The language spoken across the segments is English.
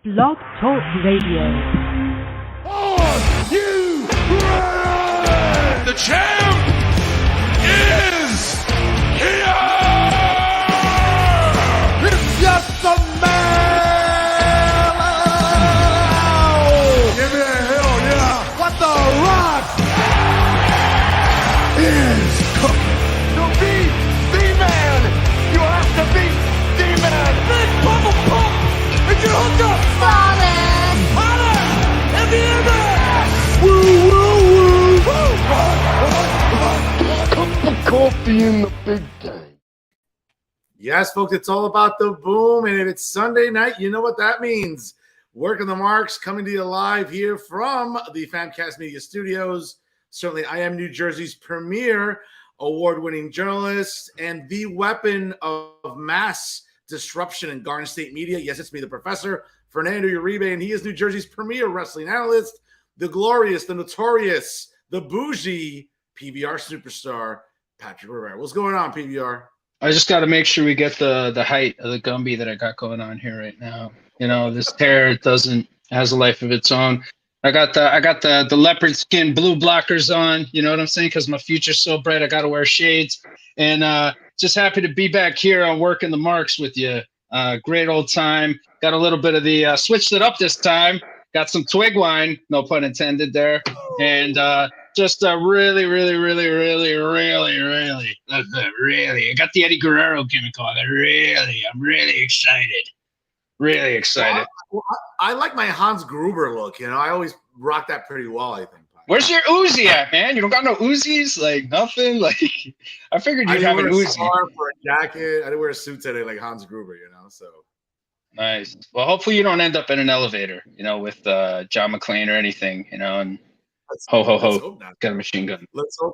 Blog Talk Radio. Are you ready? The champ is here! It's just a man! Give me a hell yeah! What the rock is cooking? To be the man, you have to be the man! Big bubble pump! And you hooked up! Falling! At the end! Woo, woo, woo! Cup of coffee in the big day. Yes, folks, it's all about the boom. And if it's Sunday night, you know what that means. Working the Marks coming to you live here from the Famcast Media Studios. Certainly, I am New Jersey's premier award-winning journalist and the weapon of mass disruption in Garden State media. Yes, it's me, the professor, Fernando Uribe, and he is New Jersey's premier wrestling analyst, the glorious, the notorious, the bougie PBR superstar, Patrick Rivera. What's going on, PBR? I just got to make sure we get the height of the Gumby that I got going on here right now. You know, this hair has a life of its own. I got the leopard skin blue blockers on. You know what I'm saying? Because my future's so bright, I got to wear shades. And just happy to be back here on Working the Marks with you. Great old time. Got a little bit of the switched it up this time. Got some twig wine, no pun intended there. And just really, I got the Eddie Guerrero gimmick on it. I'm really excited. Really excited. Well, I like my Hans Gruber look. You know, I always rock that pretty well, I think. Where's your Uzi at, man? You don't got no Uzis? Like, nothing? Like, I figured you'd have an Uzi. Scarf or a jacket. I didn't wear a suit today like Hans Gruber, you know, so. Nice. Well, hopefully you don't end up in an elevator, you know, with John McClane or anything, you know, and ho, got a machine gun. Let's hope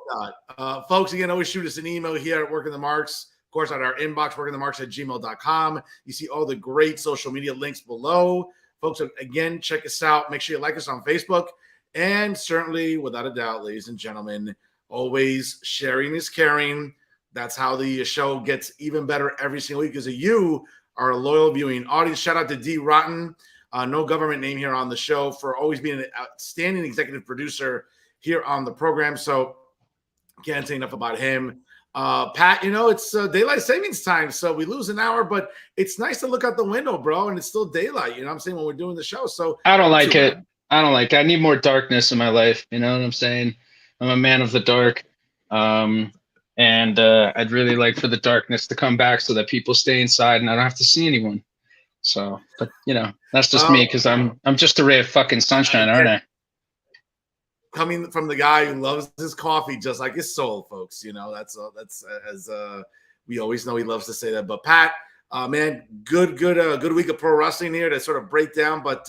not. Folks, again, always shoot us an email here at Working the Marks. Of course, on our inbox, workingthemarks@gmail.com. You see all the great social media links below. Folks, again, check us out. Make sure you like us on Facebook. And certainly, without a doubt, ladies and gentlemen, always sharing is caring. That's how the show gets even better every single week because of you, our loyal viewing audience. Shout out to Dee Rotten, no government name here on the show, for always being an outstanding executive producer here on the program. So can't say enough about him. Pat, you know, it's daylight savings time, so we lose an hour, but it's nice to look out the window, bro, and it's still daylight, you know what I'm saying, when we're doing the show. So I don't like it. I need more darkness in my life. You know what I'm saying? I'm a man of the dark. And I'd really like for the darkness to come back so that people stay inside and I don't have to see anyone. So, but you know, that's just me because I'm just a ray of fucking sunshine, aren't I? Coming from the guy who loves his coffee just like his soul, folks. You know, that's as we always know he loves to say that. But Pat, man, good week of pro wrestling here to sort of break down. But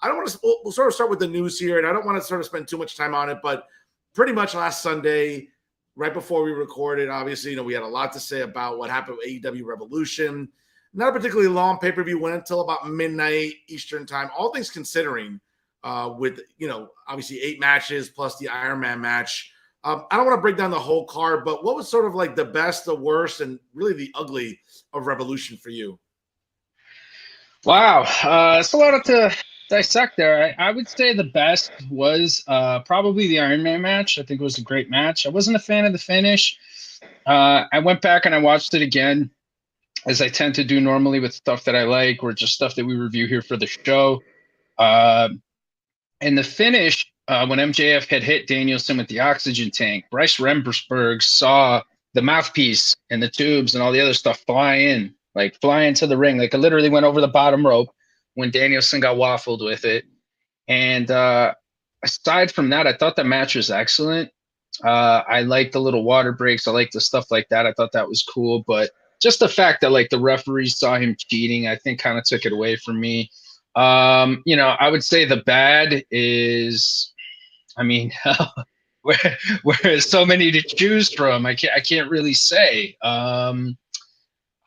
I don't want to. We'll sort of start with the news here, and I don't want to sort of spend too much time on it. But pretty much last Sunday, right before we recorded, obviously, you know, we had a lot to say about what happened with AEW Revolution. Not a particularly long pay-per-view, went until about midnight Eastern time. All things considering, with, you know, obviously 8 matches plus the Iron Man match. I don't want to break down the whole card, but what was sort of like the best, the worst, and really the ugly of Revolution for you? Wow, it's a lot to dissect there. I would say the best was probably the Iron Man match. I think it was a great match. I wasn't a fan of the finish. I went back and I watched it again, as I tend to do normally with stuff that I like or just stuff that we review here for the show. And the finish, when MJF had hit Danielson with the oxygen tank, Bryce Remsburg saw the mouthpiece and the tubes and all the other stuff fly into the ring. Like, it literally went over the bottom rope when Danielson got waffled with it. And aside from that, I thought the match was excellent. I liked the little water breaks. I liked the stuff like that. I thought that was cool. But just the fact that, like, the referees saw him cheating, I think kind of took it away from me. You know, I would say the bad is, I mean, where there's so many to choose from, I can't really say.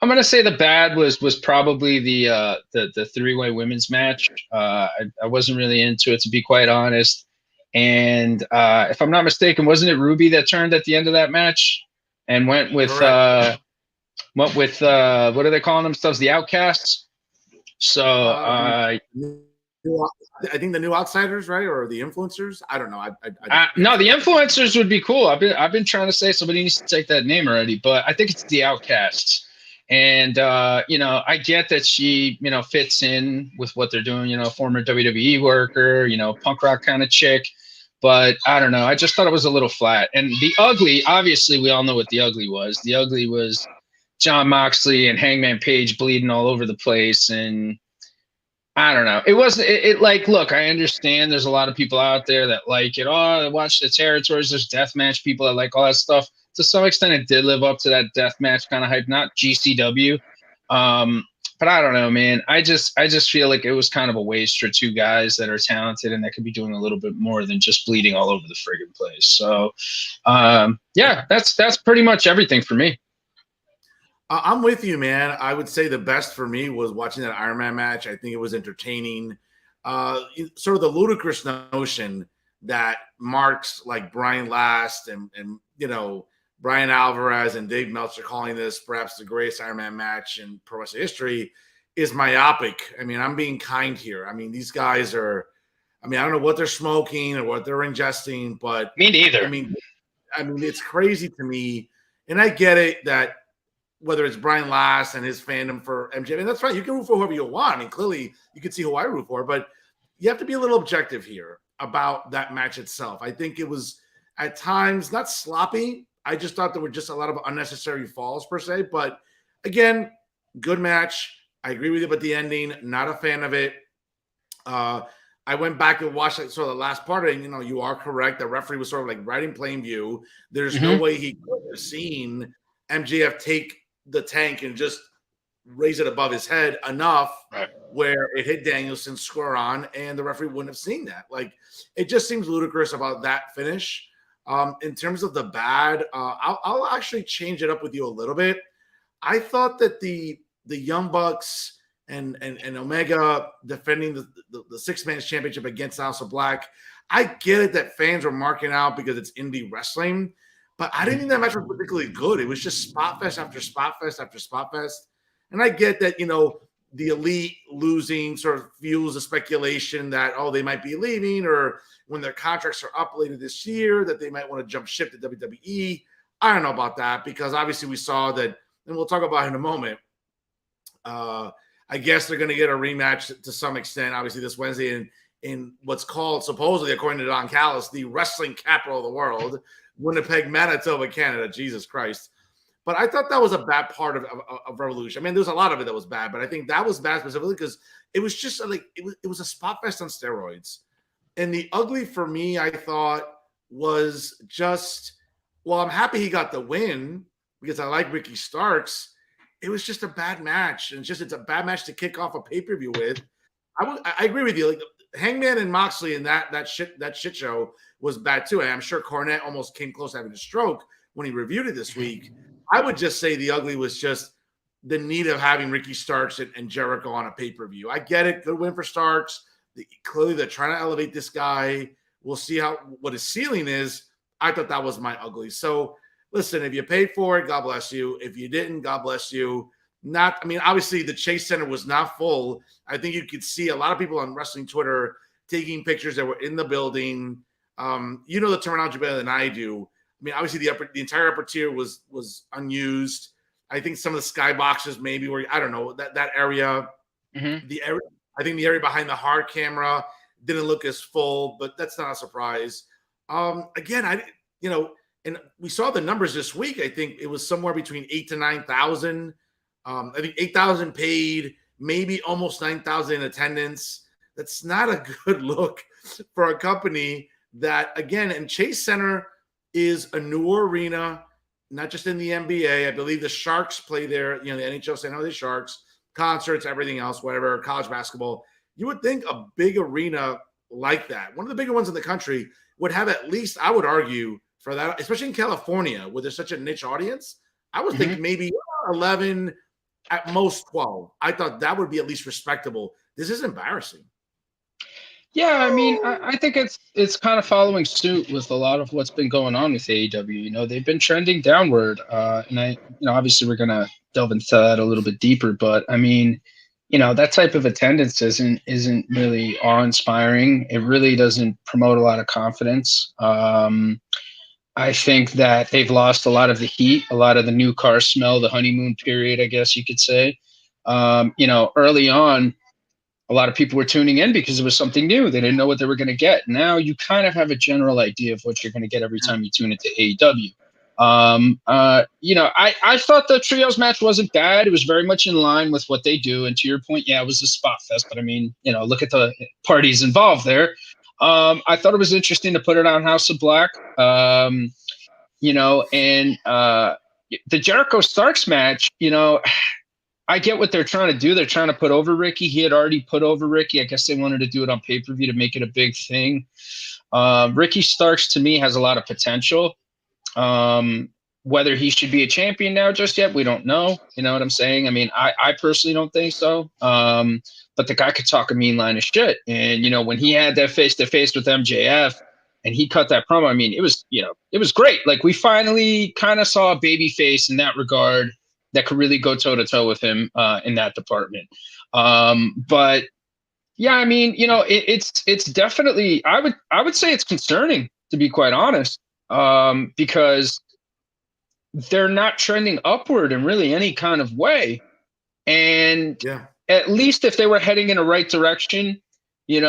I'm gonna say the bad was probably the three-way women's match. I wasn't really into it, to be quite honest. And if I'm not mistaken, wasn't it Ruby that turned at the end of that match and went with what do they call themselves? The Outcasts. So I think the new outsiders, right, or the influencers. I don't know. No, the influencers would be cool. I've been trying to say somebody needs to take that name already, but I think it's the Outcasts. And I get that she, fits in with what they're doing. Former WWE worker, punk rock kind of chick. But I don't know. I just thought it was a little flat. And the Ugly, obviously, we all know what the Ugly was. The Ugly was John Moxley and Hangman Page bleeding all over the place, and I don't know. It wasn't like, look, I understand there's a lot of people out there that like it. Oh, I watch the territories. There's deathmatch people that like all that stuff. To some extent, it did live up to that deathmatch kind of hype, not GCW. But I don't know, man. I just feel like it was kind of a waste for two guys that are talented and that could be doing a little bit more than just bleeding all over the friggin' place. So, yeah, that's pretty much everything for me. I'm with you, man. I would say the best for me was watching that Iron Man match. I think it was entertaining. Sort of the ludicrous notion that marks like Brian Last and Brian Alvarez and Dave Meltzer calling this perhaps the greatest Iron Man match in pro wrestling history is myopic. I mean, I'm being kind here. I mean, these guys are. I mean, I don't know what they're smoking or what they're ingesting, but me neither. I mean, it's crazy to me, and I get it that. Whether it's Brian Last and his fandom for MJF, and that's fine. You can root for whoever you want. I mean, clearly you can see who I root for, but you have to be a little objective here about that match itself. I think it was at times not sloppy. I just thought there were just a lot of unnecessary falls per se. But again, good match. I agree with you about the ending. Not a fan of it. I went back and watched sort of the last part, and you are correct. The referee was sort of like right in plain view. There's no way he could have seen MJF take the tank and just raise it above his head enough where it hit Danielson square on, and the referee wouldn't have seen that. Like, it just seems ludicrous about that finish. In terms of the bad, I'll actually change it up with you a little bit. I thought that the Young Bucks and Omega defending the six-man championship against House of Black, I get it that fans were marking out because it's indie wrestling. But I didn't think that match was particularly good. It was just spot fest after spot fest after spot fest. And I get that, the Elite losing sort of fuels the speculation that, they might be leaving, or when their contracts are up later this year, that they might want to jump ship to WWE. I don't know about that, because obviously we saw that, and we'll talk about it in a moment. I guess they're going to get a rematch to some extent, obviously this Wednesday in what's called, supposedly, according to Don Callis, the wrestling capital of the world, Winnipeg, Manitoba, Canada. Jesus Christ. But I thought that was a bad part of Revolution. I mean, there's a lot of it that was bad, but I think that was bad specifically because it was just like it was a spot fest on steroids. And the Ugly for me, I thought, was just, well, I'm happy he got the win because I like Ricky Starks. It was just a bad match. And it's a bad match to kick off a pay-per-view with. I agree with you. Like, Hangman and Moxley and that shit show was bad too. And I'm sure Cornette almost came close to having a stroke when he reviewed it this week. I would just say the Ugly was just the need of having Ricky Starks and Jericho on a pay-per-view. I get it. Good win for Starks. Clearly they're trying to elevate this guy. We'll see what his ceiling is. I thought that was my Ugly. So listen, if you paid for it, God bless you. If you didn't, God bless you. Obviously the Chase Center was not full. I think you could see a lot of people on wrestling Twitter taking pictures that were in the building. The terminology better than I do. I mean, obviously the entire upper tier was unused. I think some of the sky boxes maybe were, I don't know, that area. The area, I think the area behind the hard camera didn't look as full, but that's not a surprise. Again, and we saw the numbers this week. I think it was somewhere between 8,000 to 9,000. I think 8,000 paid, maybe almost 9,000 in attendance. That's not a good look for a company that, again, and Chase Center is a new arena, not just in the NBA. I believe the Sharks play there, the NHL San Jose Sharks, concerts, everything else, whatever, college basketball. You would think a big arena like that, one of the bigger ones in the country, would have at least, I would argue, for that, especially in California, where there's such a niche audience. I was thinking maybe 11, at most 12. I thought that would be at least respectable. This is embarrassing. Yeah, I mean, I think it's kind of following suit with a lot of what's been going on with AEW. They've been trending downward, and obviously we're gonna delve into that a little bit deeper. But I mean, that type of attendance isn't really awe-inspiring. It really doesn't promote a lot of confidence. I think that they've lost a lot of the heat, a lot of the new car smell, the honeymoon period, I guess you could say. Early on, a lot of people were tuning in because it was something new. They didn't know what they were going to get. Now you kind of have a general idea of what you're going to get every time you tune into AEW. I thought the trios match wasn't bad. It was very much in line with what they do. And to your point, yeah, it was a spot fest. But I mean, look at the parties involved there. I thought it was interesting to put it on House of Black. And the Jericho Starks match, I get what they're trying to do. They're trying to put over Ricky. He had already put over Ricky. I guess they wanted to do it on pay-per-view to make it a big thing. Ricky Starks, to me, has a lot of potential. Whether he should be a champion now just yet, we don't know. You know what I'm saying? I mean, I personally don't think so. But the guy could talk a mean line of shit. And, when he had that face-to-face with MJF and he cut that promo, I mean, it was great. Like, we finally kind of saw a baby face in that regard that could really go toe-to-toe with him in that department. But yeah, I mean, it's definitely, I would say it's concerning, to be quite honest, because they're not trending upward in really any kind of way. And at least if they were heading in the right direction, you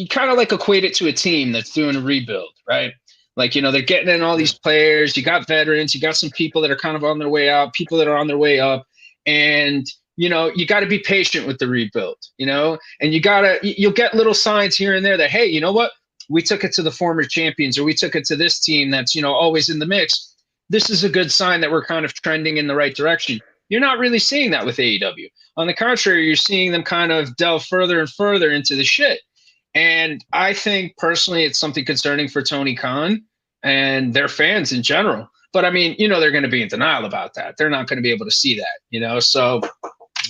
kind of like equate it to a team that's doing a rebuild, right? Like, they're getting in all these players. You got veterans. You got some people that are kind of on their way out, people that are on their way up. And, you got to be patient with the rebuild, and you'll get little signs here and there that, hey, you know what? We took it to the former champions, or we took it to this team that's, always in the mix. This is a good sign that we're kind of trending in the right direction. You're not really seeing that with AEW. On the contrary, you're seeing them kind of delve further and further into the shit. And I think personally it's something concerning for Tony Khan and their fans in general. But I mean, they're going to be in denial about that. They're not going to be able to see that, so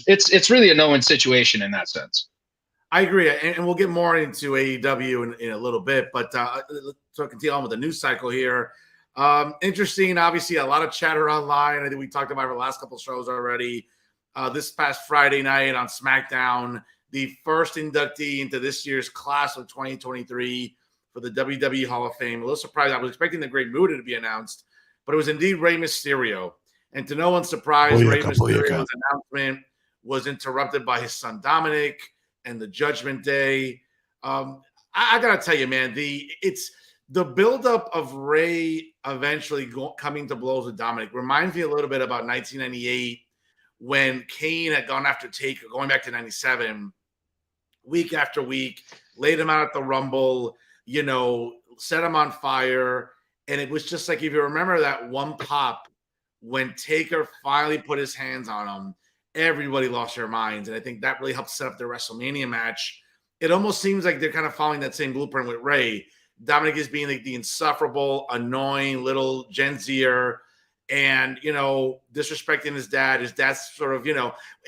it's really a no-win situation in that sense. I agree. And we'll get more into AEW in a little bit, but so continue on with the news cycle here. Interesting, obviously a lot of chatter online. I think we talked about it for the last couple of shows already. This past Friday night on SmackDown, the first inductee into this year's class of 2023 for the WWE Hall of Fame. A little surprised. I was expecting the Great Muta to be announced, but it was indeed Rey Mysterio. And to no one's surprise, Rey Mysterio's announcement was interrupted by his son Dominic and the Judgment Day. I got to tell you, man, it's the buildup of Rey eventually coming to blows with Dominic reminds me a little bit about 1998 when Kane had gone after Taker, going back to 97, week after week, laid him out at the Rumble, set him on fire. And it was just like, if you remember that one pop when Taker finally put his hands on him, everybody lost their minds. And I think that really helped set up the WrestleMania match. It almost seems like they're kind of following that same blueprint with Rey. Dominic is being like the insufferable, annoying little Gen Zer and, disrespecting his dad. His dad's sort of,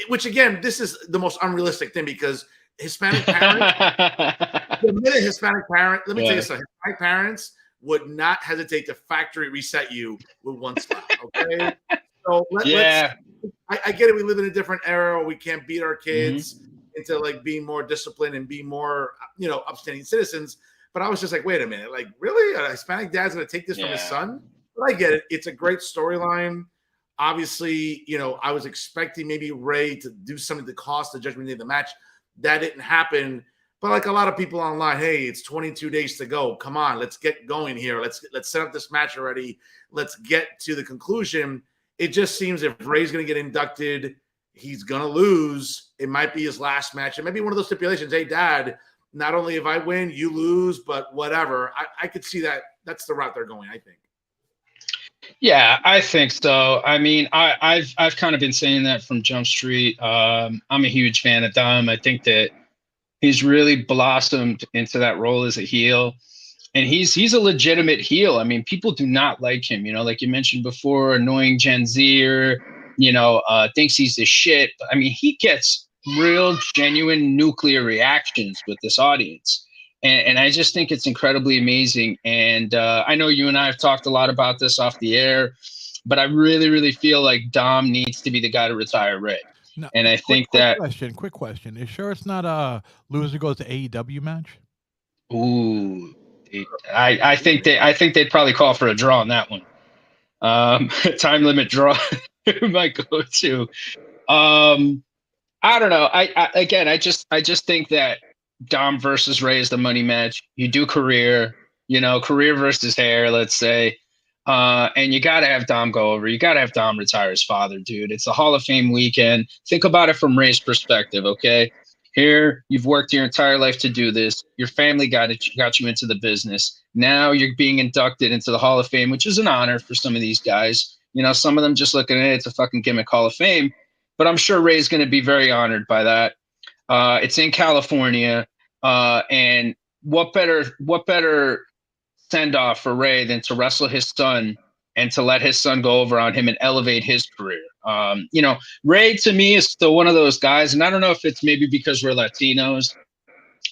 which again, this is the most unrealistic thing because Hispanic parents, let me tell you something, Hispanic parents would not hesitate to factory reset you with one slap, okay? So I get it. We live in a different era where we can't beat our kids into like being more disciplined and be more, upstanding citizens. But I was just like, wait a minute, like really? A Hispanic dad's going to take this from his son? But I get it. It's a great storyline. Obviously, I was expecting maybe Rey to do something to cost the Judgment Day of the match. That didn't happen. But like a lot of people online, hey, it's 22 days to go. Come on, let's get going here. Let's set up this match already. Let's get to the conclusion. It just seems if Rey's going to get inducted, he's going to lose. It might be his last match. It might be one of those stipulations. Hey, Dad, not only if I win, you lose, but whatever. I could see that. That's the route they're going, I think. Yeah, I think so. I mean, I've kind of been saying that from Jump Street. I'm a huge fan of Dom. I think that he's really blossomed into that role as a heel. And he's a legitimate heel. I mean, people do not like him, like you mentioned before, annoying Gen Zer, thinks he's the shit. I mean, he gets real, genuine nuclear reactions with this audience. And I just think it's incredibly amazing. And I know you and I have talked a lot about this off the air, but I really, really feel like Dom needs to be the guy to retire Rey. No, And I think that quick question. You sure it's not a loser goes to AEW match? ooh, I think they'd probably call for a draw on that one. Time limit draw might go to. I don't know. I just think that Dom versus Ray is the money match. You do career, career versus hair, let's say. And you got to have Dom go over. You got to have Dom retire his father, dude. It's a Hall of Fame weekend. Think about it from Ray's perspective, okay? Here, you've worked your entire life to do this. Your family got you into the business. Now you're being inducted into the Hall of Fame, which is an honor for some of these guys. Some of them just looking at it, it's a fucking gimmick Hall of Fame. But I'm sure Ray's going to be very honored by that. It's in California, and what better send off for Ray than to wrestle his son and to let his son go over on him and elevate his career. Ray to me is still one of those guys, and I don't know if it's maybe because we're Latinos,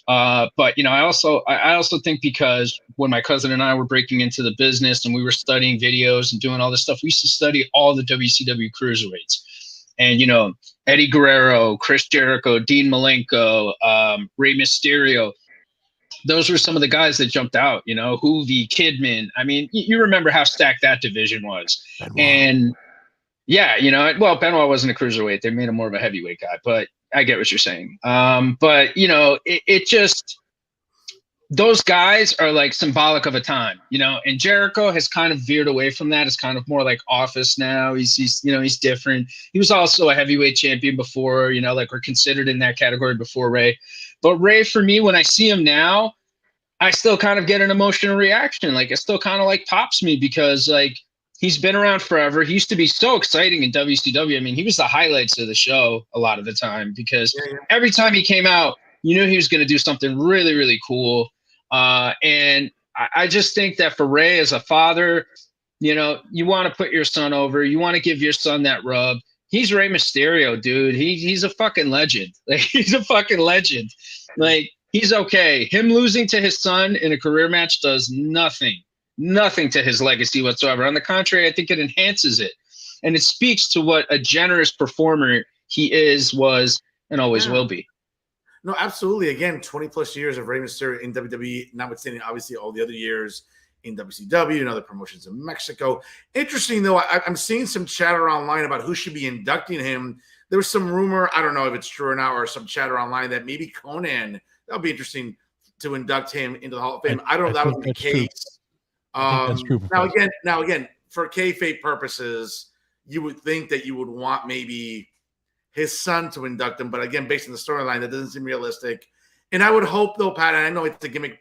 but I also think because when my cousin and I were breaking into the business and we were studying videos and doing all this stuff, we used to study all the WCW cruiserweights. And, Eddie Guerrero, Chris Jericho, Dean Malenko, Rey Mysterio. Those were some of the guys that jumped out, Hoovy, Kidman. I mean, you remember how stacked that division was. Benoit. And yeah, Benoit wasn't a cruiserweight. They made him more of a heavyweight guy, but I get what you're saying. But, it just, those guys are like symbolic of a time, and Jericho has kind of veered away from that. It's kind of more like Office now. He's different. He was also a heavyweight champion before, we're considered in that category before Ray. But Ray, for me, when I see him now, I still kind of get an emotional reaction. Like, it still kind of like pops me because like he's been around forever. He used to be so exciting in WCW. I mean, he was the highlights of the show a lot of the time because every time he came out, you knew he was going to do something really, really cool. And I just think that for Ray as a father, you want to put your son over. You want to give your son that rub. He's Rey Mysterio, dude. He's a fucking legend. Like, he's a fucking legend. Like, he's okay. Him losing to his son in a career match does nothing to his legacy whatsoever. On the contrary, I think it enhances it. And it speaks to what a generous performer he was, and always will be. No, absolutely. Again, 20 plus years of Rey Mysterio in WWE, notwithstanding obviously all the other years in WCW and other promotions in Mexico. Interesting, though, I'm seeing some chatter online about who should be inducting him. There was some rumor, I don't know if it's true or not, or some chatter online that maybe Conan, that would be interesting to induct him into the Hall of Fame. I don't know if that was the case. That's true. Now again, for kayfabe purposes, you would think that you would want maybe his son to induct him. But again, based on the storyline, that doesn't seem realistic. And I would hope, though, Pat, and I know it's a gimmick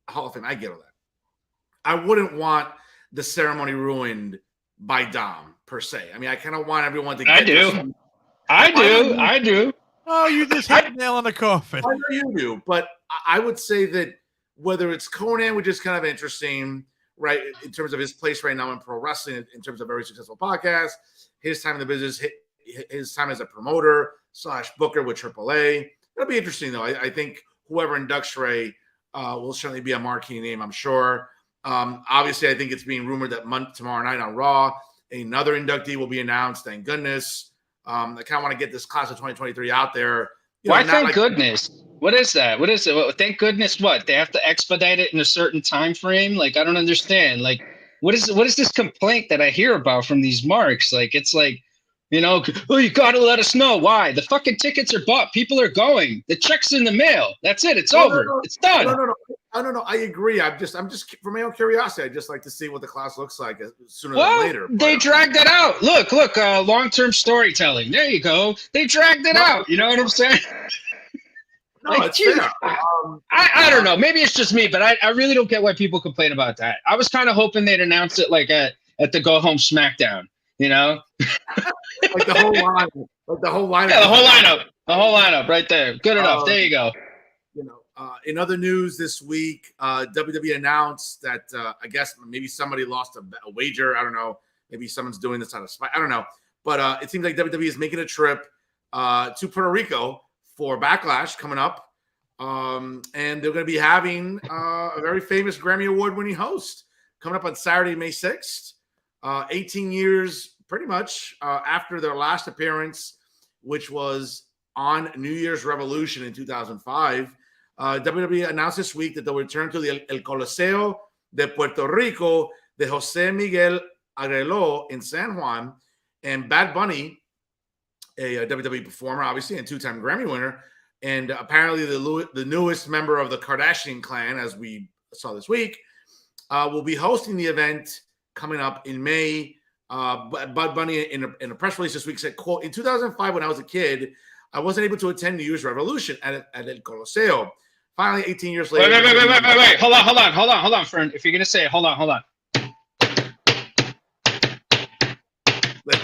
Hall of Fame. I get all that. I wouldn't want the ceremony ruined by Dom, per se. I mean, I kind of want everyone to get I do. Oh, you just hit a nail on the coffin. I know you do. But I would say that whether it's Conan, which is kind of interesting, right, in terms of his place right now in pro wrestling, in terms of a very successful podcast, his time in the business, his time as a promoter / booker with AAA. It'll be interesting, though. I think whoever inducts Ray will certainly be a marquee name, I'm sure. Obviously, I think it's being rumored that tomorrow night on Raw, another inductee will be announced. Thank goodness. I kind of want to get this class of 2023 out there. Why thank goodness? What is that? What is it? Well, thank goodness what? They have to expedite it in a certain time frame? Like, I don't understand. Like, what is this complaint that I hear about from these marks? Like, it's like, you got to let us know. Why? The fucking tickets are bought. People are going. The check's in the mail. That's it. It's over. It's done. No. I agree. I'm just for my own curiosity. I'd just like to see what the class looks like sooner than later. They dragged it out. Look, long-term storytelling. There you go. They dragged it out. You know what I'm saying? No, it's fair. I don't know. Maybe it's just me, but I really don't get why people complain about that. I was kind of hoping they'd announce it like at the Go Home SmackDown, like the whole lineup. Yeah, the whole lineup right there. Good enough. There you go. In other news this week, WWE announced that I guess maybe somebody lost a wager. I don't know. Maybe someone's doing this out of spite. I don't know. But it seems like WWE is making a trip to Puerto Rico for Backlash coming up. And they're going to be having a very famous Grammy Award-winning host coming up on Saturday, May 6th. 18 years, pretty much, after their last appearance which was on New Year's Revolution in 2005. WWE announced this week that they'll return to the El Coliseo de Puerto Rico de Jose Miguel Agreló in San Juan, and Bad Bunny, a WWE performer, obviously, and two-time Grammy winner, and apparently the newest member of the Kardashian clan, as we saw this week, will be hosting the event coming up in May. Bud Bunny, in a press release this week, said, quote, "In 2005, when I was a kid, I wasn't able to attend New Year's Revolution at El Coliseo. Finally, 18 years later..." Wait. Hold on, Fern. If you're going to say it, hold on.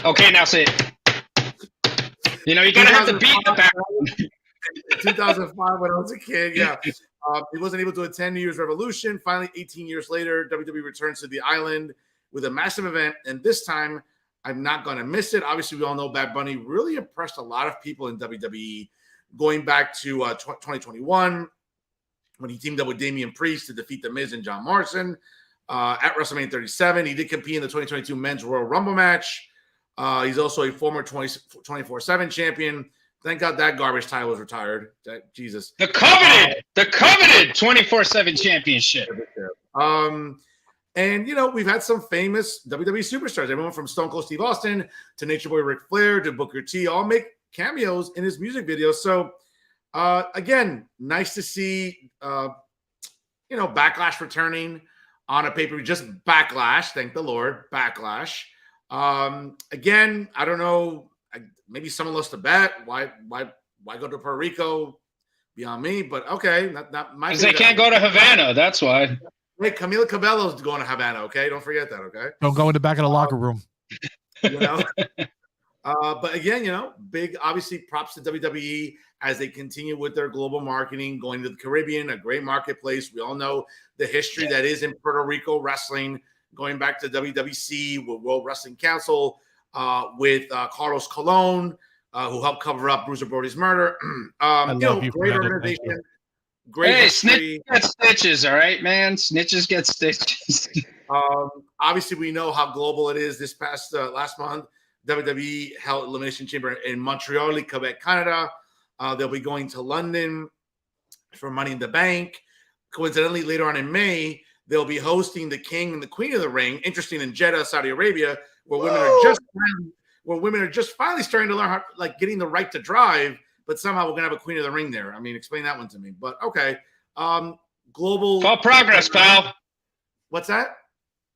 Okay, now say it. You know, you got to have the beat in the background. 2005, when I was a kid, yeah. He wasn't able to attend New Year's Revolution. Finally, 18 years later, WWE returns to the island with a massive event, and this time, I'm not going to miss it. Obviously, we all know Bad Bunny really impressed a lot of people in WWE, going back to 2021, when he teamed up with Damian Priest to defeat The Miz and John Morrison at WrestleMania 37. He did compete in the 2022 Men's Royal Rumble match. He's also a former 24/7 champion. Thank God that garbage title was retired. Jesus. The coveted 24/7 championship. And, you know, we've had some famous WWE superstars, everyone from Stone Cold Steve Austin to Nature Boy Ric Flair to Booker T, all make cameos in his music videos. So, again, nice to see, Backlash returning on a pay-per-view. Just Backlash, thank the Lord, Backlash. Again, I don't know, maybe someone lost a bet. Why go to Puerto Rico? Beyond me, but okay. Not my. Because they can't go to Havana, that's why. Wait, Camila Cabello's going to Havana, okay? Don't forget that, okay? Don't go in the back of the locker room. But again, big, obviously, props to WWE as they continue with their global marketing, going to the Caribbean, a great marketplace. We all know the history that is in Puerto Rico wrestling, going back to WWC, with World Wrestling Council, with Carlos Colon, who helped cover up Bruiser Brody's murder. Great organization. Great history. Snitches get stitches, all right, man. Snitches get stitches. Obviously, we know how global it is. This past last month, WWE held Elimination Chamber in Montreal, Quebec, Canada. They'll be going to London for Money in the Bank. Coincidentally, later on in May, they'll be hosting the King and the Queen of the Ring. Interesting, in Jeddah, Saudi Arabia, where women are just finally starting to learn how, like, getting the right to drive. But somehow we're going to have a Queen of the Ring there. I mean, explain that one to me. But, okay. Global. Call progress, pal. What's that?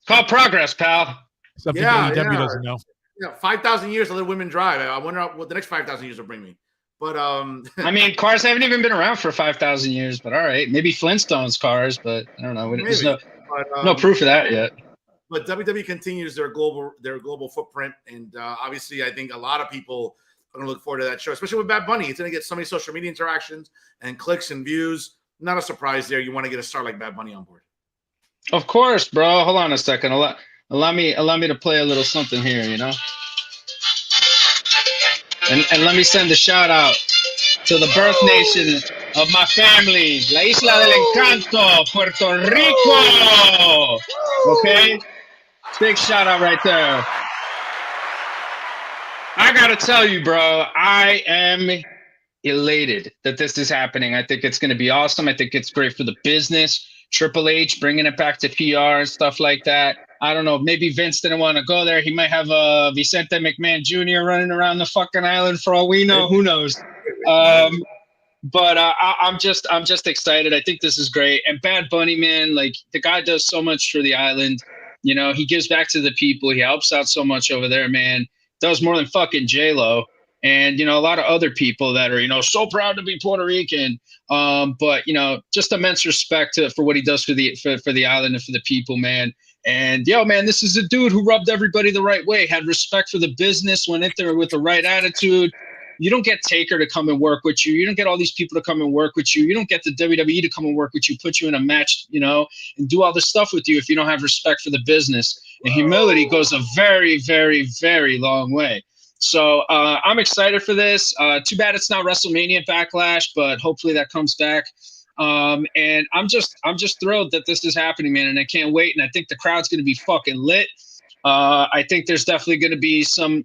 Call progress, pal. Something AEW doesn't know. Yeah, 5,000 years to let women drive. I wonder what the next 5,000 years will bring me. But I mean, cars haven't even been around for 5,000 years. But all right, maybe Flintstones cars. But I don't know. There's no proof of that yet. But WWE continues their global footprint, and obviously, I think a lot of people are going to look forward to that show, especially with Bad Bunny. It's going to get so many social media interactions and clicks and views. Not a surprise there. You want to get a star like Bad Bunny on board. Of course, bro. Hold on a second. Allow me to play a little something here, And let me send a shout out to the birth nation of my family, La Isla del Encanto, Puerto Rico. Okay? Big shout out right there. I got to tell you, bro, I am elated that this is happening. I think it's going to be awesome. I think it's great for the business. Triple H bringing it back to PR and stuff like that. I don't know. Maybe Vince didn't want to go there. He might have Vicente McMahon Jr. running around the fucking island for all we know. Who knows? But I'm just excited. I think this is great. And Bad Bunny, man, like, the guy does so much for the island. He gives back to the people. He helps out so much over there, man. Does more than fucking J-Lo. And, a lot of other people that are, so proud to be Puerto Rican. But, just immense respect for what he does for the island and for the people, man. And, man, this is a dude who rubbed everybody the right way, had respect for the business, went in there with the right attitude. You don't get Taker to come and work with you. You don't get all these people to come and work with you. You don't get the WWE to come and work with you, put you in a match, and do all this stuff with you if you don't have respect for the business. And humility goes a very, very, very long way. So I'm excited for this. Too bad it's not WrestleMania Backlash, but hopefully that comes back. And I'm just thrilled that this is happening, man. And I can't wait. And I think the crowd's going to be fucking lit. I think there's definitely going to be some,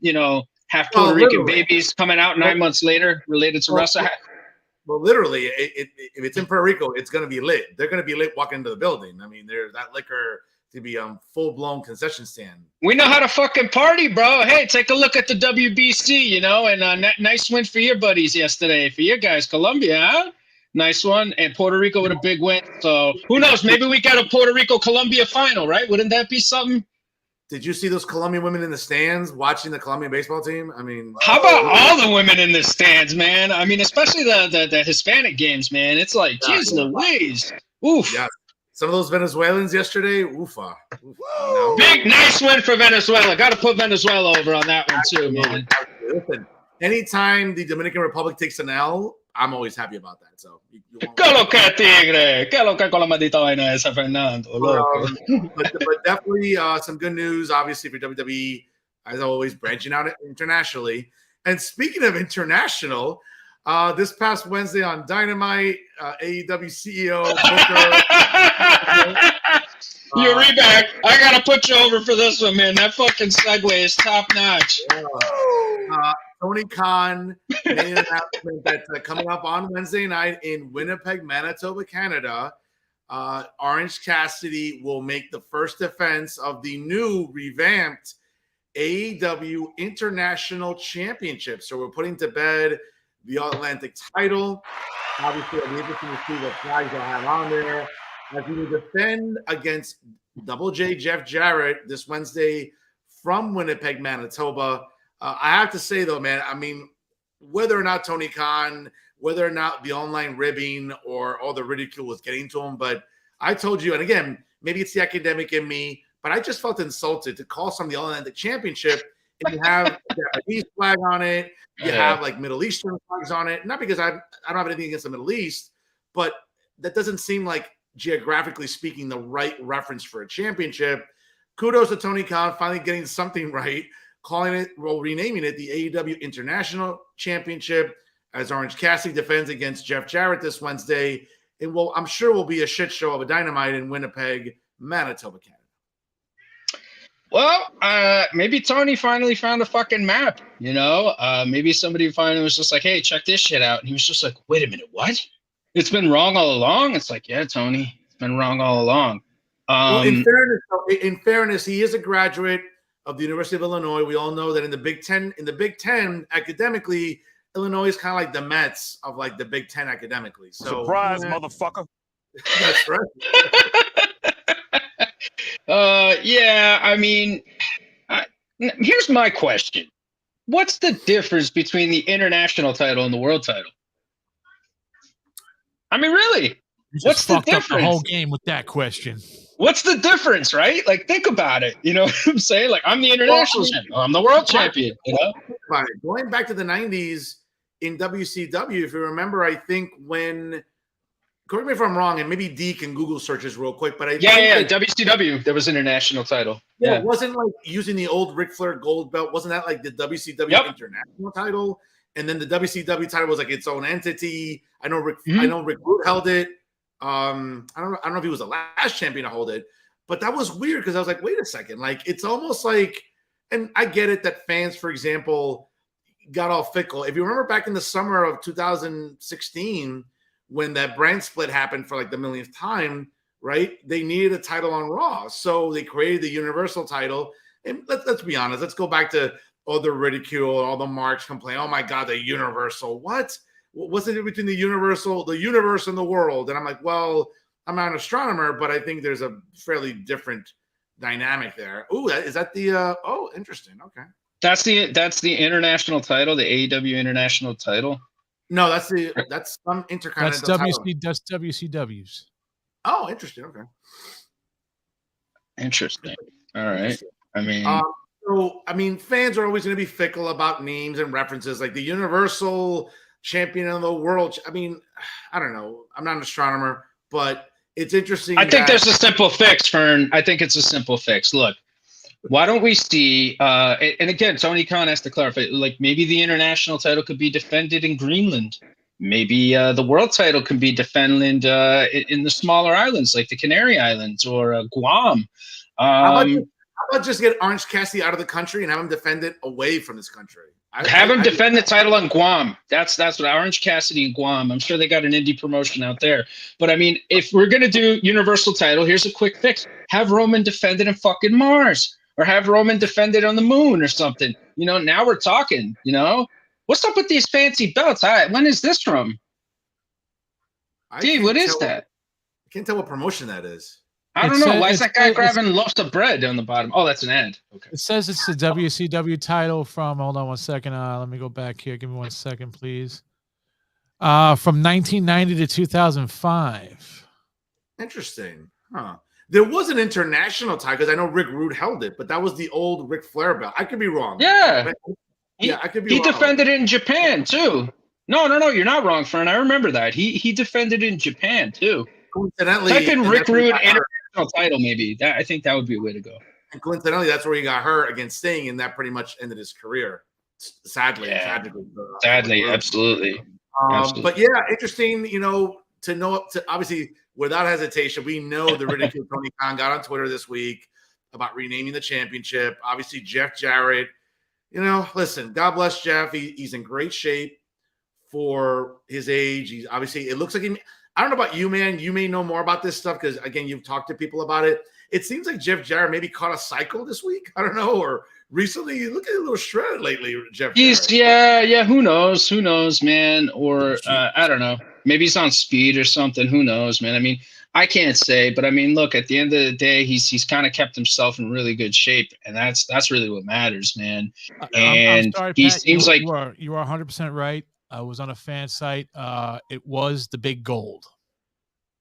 half Puerto Rican literally. babies coming out 9 months later related to Russell. Well, literally, if it's in Puerto Rico, it's going to be lit. They're going to be lit walking into the building. I mean, there's that liquor to be full-blown concession stand. We know how to fucking party, bro. Hey, take a look at the WBC, and nice win for your buddies yesterday. For you guys, Colombia, huh? Nice one. And Puerto Rico with a big win. So who knows? Maybe we got a Puerto Rico-Colombia final, right? Wouldn't that be something? Did you see those Colombian women in the stands watching the Colombian baseball team? I mean, how about all the women in the stands, man? I mean, especially the Hispanic games, man. It's like, geez Louise. Oof. Yeah. Some of those Venezuelans yesterday, oofa. Big, nice win for Venezuela. Got to put Venezuela over on that one too, man. Listen, anytime the Dominican Republic takes an L, I'm always happy about that. So, ¿Qué lo que tigre? ¿Qué lo que con la maldita vaina esa, Fernando? But definitely some good news, obviously, for WWE, as always, branching out internationally. And speaking of international, this past Wednesday on Dynamite, AEW CEO Uribe, I got to put you over for this one, man. That fucking segue is top notch. Tony Khan made an announcement that coming up on Wednesday night in Winnipeg, Manitoba, Canada, Orange Cassidy will make the first defense of the new revamped AEW International Championship. So we're putting to bed the All-Atlantic title. Obviously, I'll be interested to see what flags they'll have on there as he will defend against Double J Jeff Jarrett this Wednesday from Winnipeg, Manitoba. I have to say, though, man, I mean, whether or not Tony Khan, whether or not the online ribbing or all the ridicule was getting to him, but I told you, and again, maybe it's the academic in me, but I just felt insulted to call some of the All-Atlantic Championship and you have a Japanese flag on it, you have like Middle Eastern flags on it. Not because I don't have anything against the Middle East, but that doesn't seem like, geographically speaking, the right reference for a championship. Kudos to Tony Khan finally getting something right, renaming it the AEW International Championship as Orange Cassidy defends against Jeff Jarrett this Wednesday. And I'm sure will be a shit show of a Dynamite in Winnipeg, Manitoba, Canada. Well, maybe Tony finally found a fucking map, Maybe somebody finally was just like, hey, check this shit out. And he was just like, wait a minute, what? It's been wrong all along? It's like, yeah, Tony, it's been wrong all along. Well, in fairness, he is a graduate of the University of Illinois. We all know that in the Big Ten, academically, Illinois is kind of like the Mets of like the Big Ten academically. So, surprise, motherfucker. That's right. Yeah, I mean, here's my question. What's the difference between the international title and the world title? I mean, really? What's the difference? Up the whole game with that question. What's the difference, right? Like, think about it. You know what I'm saying? Like, I'm the international champion. I'm the world champion. Going back to the 90s in WCW, if you remember, I think when, correct me if I'm wrong, and maybe Dee can Google searches real quick, but WCW, there was an international title. Yeah, it wasn't like using the old Ric Flair gold belt. Wasn't that like the WCW international title? And then the WCW title was like its own entity. I know Rick Rude held it. I don't know if he was the last champion to hold it, but that was weird because I was like, wait a second, like it's almost like, and I get it that fans, for example, got all fickle. If you remember back in the summer of 2016, when that brand split happened for like the millionth time, right? They needed a title on Raw, so they created the Universal title. And let's be honest, let's go back to all the ridicule, all the marks complain. Oh my God, the Universal, what? What's the difference between the universe and the world? And I'm like, well, I'm not an astronomer, but I think there's a fairly different dynamic there. Ooh, is that the? Oh, interesting. Okay, that's the international title, the AEW International title. No, that's some intercontinental. That's WCW's. Oh, interesting. Okay, interesting. All right. I mean, fans are always going to be fickle about names and references, like the Universal Champion of the World. I mean, I don't know. I'm not an astronomer, but it's interesting. I think there's a simple fix, Fern. I think it's a simple fix. Look, why don't we see? And again, Tony Khan has to clarify. Like maybe the international title could be defended in Greenland. Maybe the world title can be defended in the smaller islands, like the Canary Islands or Guam. How about just get Orange Cassidy out of the country and have him defend it away from this country? Have him defend the title on Guam. That's what Orange Cassidy and Guam. I'm sure they got an indie promotion out there. But I mean, if we're gonna do Universal title, here's a quick fix: have Roman defend it in fucking Mars, or have Roman defend it on the moon or something. Now we're talking. What's up with these fancy belts? When is this from? Dee, what is that? I can't tell what promotion that is. I don't know. Why is that guy grabbing loaves of bread on the bottom? Oh, that's an ad. Okay. It says it's the WCW title from. Hold on 1 second. Let me go back here. Give me 1 second, please. From 1990 to 2005. Interesting, huh? There was an international title because I know Rick Rude held it, but that was the old Ric Flair belt. I could be wrong. Yeah, I could be wrong. He defended it in Japan too. No, you're not wrong, Fern. I remember that. He defended it in Japan too. Coincidentally, type in Rick Rude international title, maybe. I think that would be a way to go. And coincidentally, that's where he got hurt against Sting, and that pretty much ended his career. Sadly, sadly, absolutely. But yeah, interesting. To know, obviously without hesitation, we know the ridiculous Tony Khan got on Twitter this week about renaming the championship. Obviously, Jeff Jarrett. Listen, God bless Jeff. He's in great shape for his age. He's obviously. It looks like he. I don't know about you, man. You may know more about this stuff because, again, you've talked to people about it. It seems like Jeff Jarrett maybe caught a cycle this week. I don't know. Or recently, you look at a little shredded lately, Jeff Jarrett. Yeah. Who knows, man? Or I don't know. Maybe he's on speed or something. Who knows, man? I mean, I can't say. But, I mean, look, at the end of the day, he's kind of kept himself in really good shape. And that's really what matters, man. And I'm sorry, he Pat, seems like – you are 100% right. I was on a fan site. It was the big gold.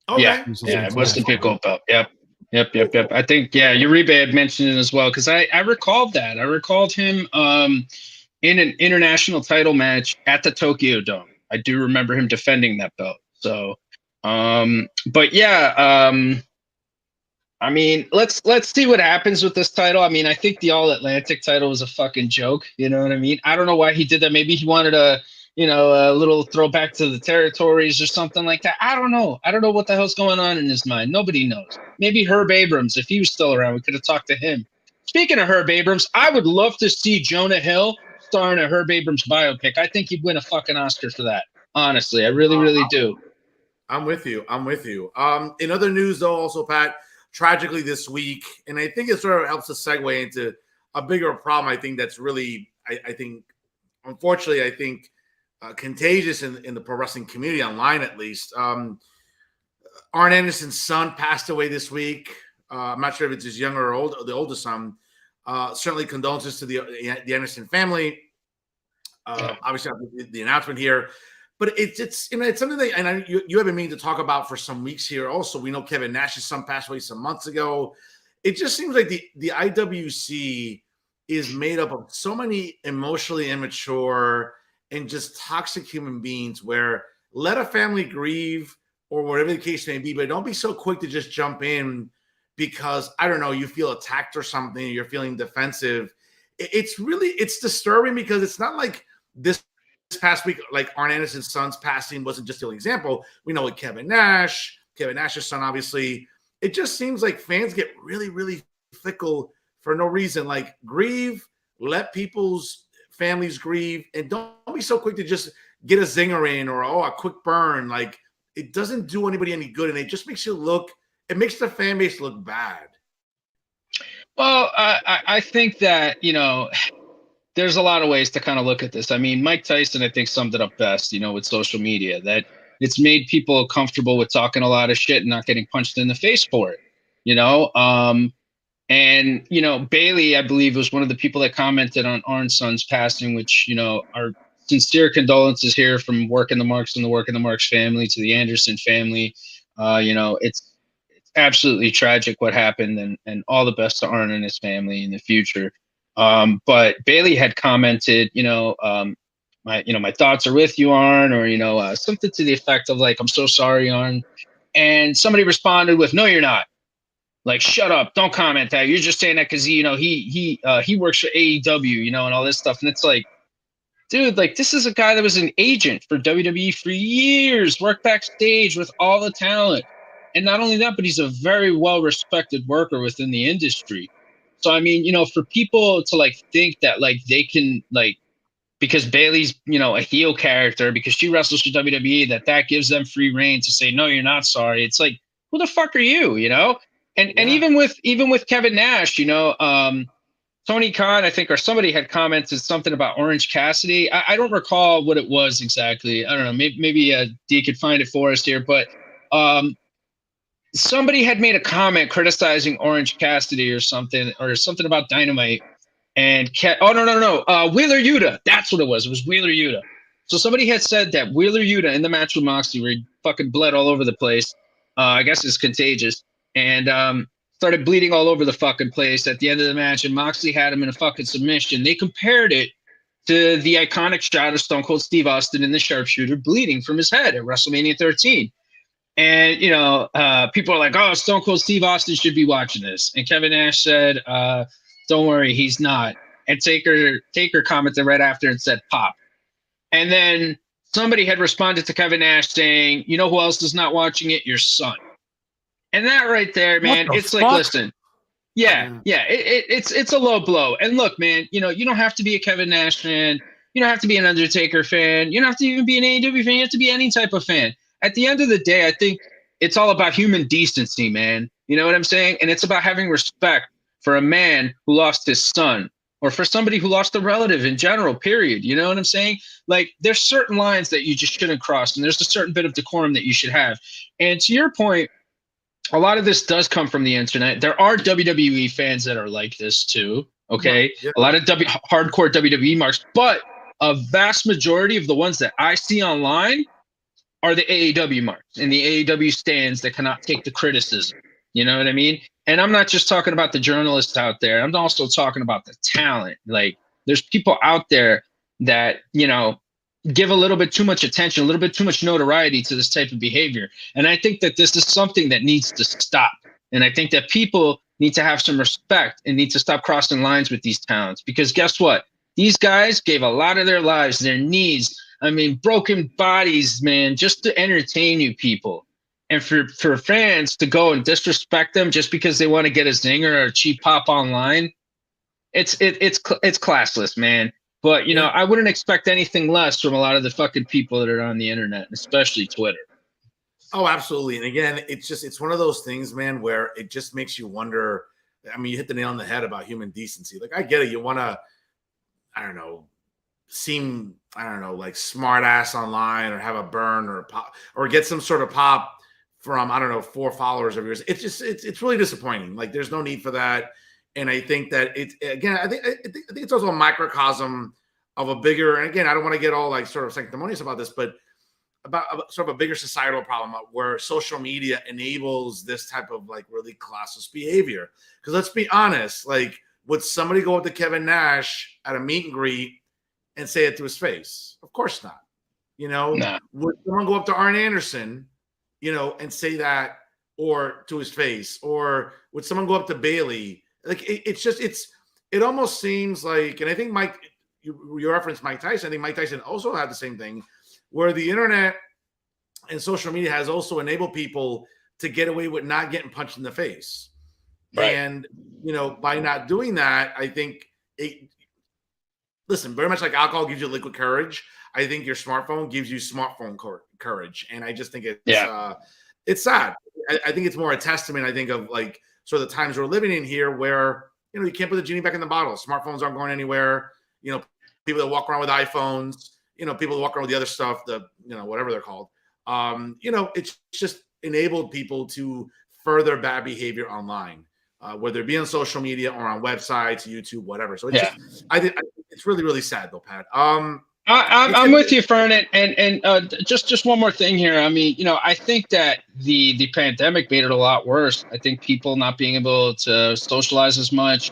Okay. Yeah, it was the big gold belt. Yep. I think, Uribe had mentioned it as well because I recalled that. I recalled him in an international title match at the Tokyo Dome. I do remember him defending that belt. So, but yeah, I mean, let's see what happens with this title. I mean, I think the All Atlantic title was a fucking joke. You know what I mean? I don't know why he did that. Maybe he wanted a little throwback to the territories or something like that. I don't know. I don't know what the hell's going on in his mind. Nobody knows. Maybe Herb Abrams, if he was still around, we could have talked to him. Speaking of Herb Abrams, I would love to see Jonah Hill star in a Herb Abrams biopic. I think he'd win a fucking Oscar for that. Honestly, I really, really do. I'm with you. In other news, though, also, Pat, tragically this week, and I think it sort of helps us segue into a bigger problem. I think that's really, unfortunately, contagious in the pro wrestling community, online at least. Arn Anderson's son passed away this week. I'm not sure if it's his younger or old, the oldest son. Certainly condolences to the Anderson family. Obviously, the announcement here. But it's something that, and you have been meaning to talk about for some weeks here. Also, we know Kevin Nash's son passed away some months ago. It just seems like the IWC is made up of so many emotionally immature and just toxic human beings where let a family grieve or whatever the case may be, but don't be so quick to just jump in because, I don't know, you feel attacked or something, you're feeling defensive. It's disturbing because it's not like this past week, like Arn Anderson's son's passing wasn't just the only example. We know with Kevin Nash's son, obviously. It just seems like fans get really, really fickle for no reason. Like, grieve, let people's families grieve, and don't be so quick to just get a zinger in or a quick burn. Like, it doesn't do anybody any good, and it just makes it makes the fan base look bad. Well, I think that, there's a lot of ways to kind of look at this. I mean, Mike Tyson, I think, summed it up best, with social media, that it's made people comfortable with talking a lot of shit and not getting punched in the face for it, And, Bailey, I believe, was one of the people that commented on Arn's son's passing, which, our sincere condolences here from Working the Marks and the Working the Marks family to the Anderson family. It's absolutely tragic what happened, and all the best to Arn and his family in the future. But Bailey had commented, my thoughts are with you, Arn, or, something to the effect of like, I'm so sorry, Arn. And somebody responded with, no, you're not. Like, shut up. Don't comment that. You're just saying that because, he works for AEW, and all this stuff. And it's like, dude, like, this is a guy that was an agent for WWE for years, worked backstage with all the talent. And not only that, but he's a very well-respected worker within the industry. So, I mean, for people to, like, think that, like, they can, like, because Bailey's, a heel character, because she wrestles for WWE, that gives them free reign to say, no, you're not sorry. It's like, who the fuck are you, And even with Kevin Nash, Tony Khan, I think, or somebody had commented something about Orange Cassidy. I don't recall what it was exactly. I don't know. Maybe Dee could find it for us here, but somebody had made a comment criticizing Orange Cassidy or something about Dynamite. And Wheeler Yuta. That's what it was. It was Wheeler Yuta. So somebody had said that Wheeler Yuta in the match with Moxley, where he fucking bled all over the place. I guess it's contagious, and started bleeding all over the fucking place at the end of the match. And Moxley had him in a fucking submission. They compared it to the iconic shot of Stone Cold Steve Austin in the sharpshooter bleeding from his head at WrestleMania 13. And, people are like, oh, Stone Cold Steve Austin should be watching this. And Kevin Nash said, don't worry, he's not. And Taker commented right after and said, pop. And then somebody had responded to Kevin Nash saying, you know who else is not watching it? Your son. And that right there, man, it's fuck? Like, listen, it's a low blow. And look, man, you don't have to be a Kevin Nash fan. You don't have to be an Undertaker fan. You don't have to even be an AEW fan. You have to be any type of fan. At the end of the day, I think it's all about human decency, man. You know what I'm saying? And it's about having respect for a man who lost his son, or for somebody who lost a relative in general, period. You know what I'm saying? Like, there's certain lines that you just shouldn't cross, and there's a certain bit of decorum that you should have. And to your point, a lot of this does come from the internet. There are WWE fans that are like this too, okay? Yeah. A lot of hardcore WWE marks, but a vast majority of the ones that I see online are the AEW marks and the AEW stands that cannot take the criticism. You know what I mean? And I'm not just talking about the journalists out there. I'm also talking about the talent. Like, there's people out there that, give a little bit too much attention, a little bit too much notoriety to this type of behavior. And I think that this is something that needs to stop. And I think that people need to have some respect and need to stop crossing lines with these talents, because guess what? These guys gave a lot of their lives, their knees, broken bodies, man, just to entertain you people. And for fans to go and disrespect them just because they want to get a zinger or a cheap pop online, it's classless, man. But, I wouldn't expect anything less from a lot of the fucking people that are on the internet, especially Twitter. Oh, absolutely. And again, it's one of those things, man, where it just makes you wonder. You hit the nail on the head about human decency. Like, I get it. You want to, seem, like smart ass online, or have a burn or a pop, or get some sort of pop from, 4 followers of yours. It's really disappointing. Like, there's no need for that. And I think that I think it's also a microcosm of a bigger, and again, I don't want to get all like sort of sanctimonious about this, but about sort of a bigger societal problem where social media enables this type of like really classist behavior. Because let's be honest, like, would somebody go up to Kevin Nash at a meet and greet and say it to his face? Of course not. Nah. Would someone go up to Arn Anderson, and say that, or to his face? Or would someone go up to Bailey? Like, it almost seems like, and I think Mike, you referenced Mike Tyson. I think Mike Tyson also had the same thing, where the internet and social media has also enabled people to get away with not getting punched in the face. Right. And, by not doing that, I think listen, very much like alcohol gives you liquid courage, I think your smartphone gives you smartphone courage. And I just think it's sad. I think it's more a testament, I think, of like sort of the times we're living in here where, you can't put the genie back in the bottle. Smartphones aren't going anywhere. People that walk around with iPhones, people that walk around with the other stuff, whatever they're called. It's just enabled people to further bad behavior online, whether it be on social media or on websites, YouTube, whatever. So I think it's really, really sad though, Pat. I'm with you, Fern, and just one more thing here. I think that the pandemic made it a lot worse. I think people not being able to socialize as much,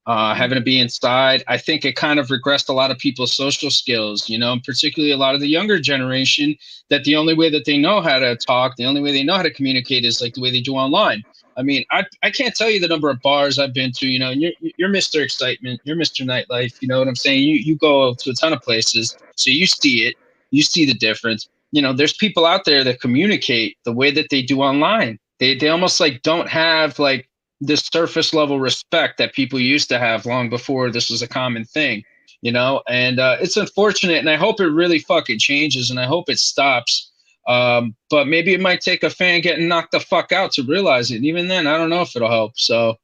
having to be inside. I think it kind of regressed a lot of people's social skills, and particularly a lot of the younger generation, that the only way that they know how to talk, the only way they know how to communicate is like the way they do online. I can't tell you the number of bars I've been to, and you're Mr. Excitement, you're Mr. Nightlife, you know what I'm saying? You go to a ton of places, so you see it, you see the difference. There's people out there that communicate the way that they do online. They almost like don't have like this surface level respect that people used to have long before this was a common thing. and it's unfortunate, and I hope it really fucking changes, and I hope it stops. But maybe it might take a fan getting knocked the fuck out to realize it. And even then, I don't know if it'll help. So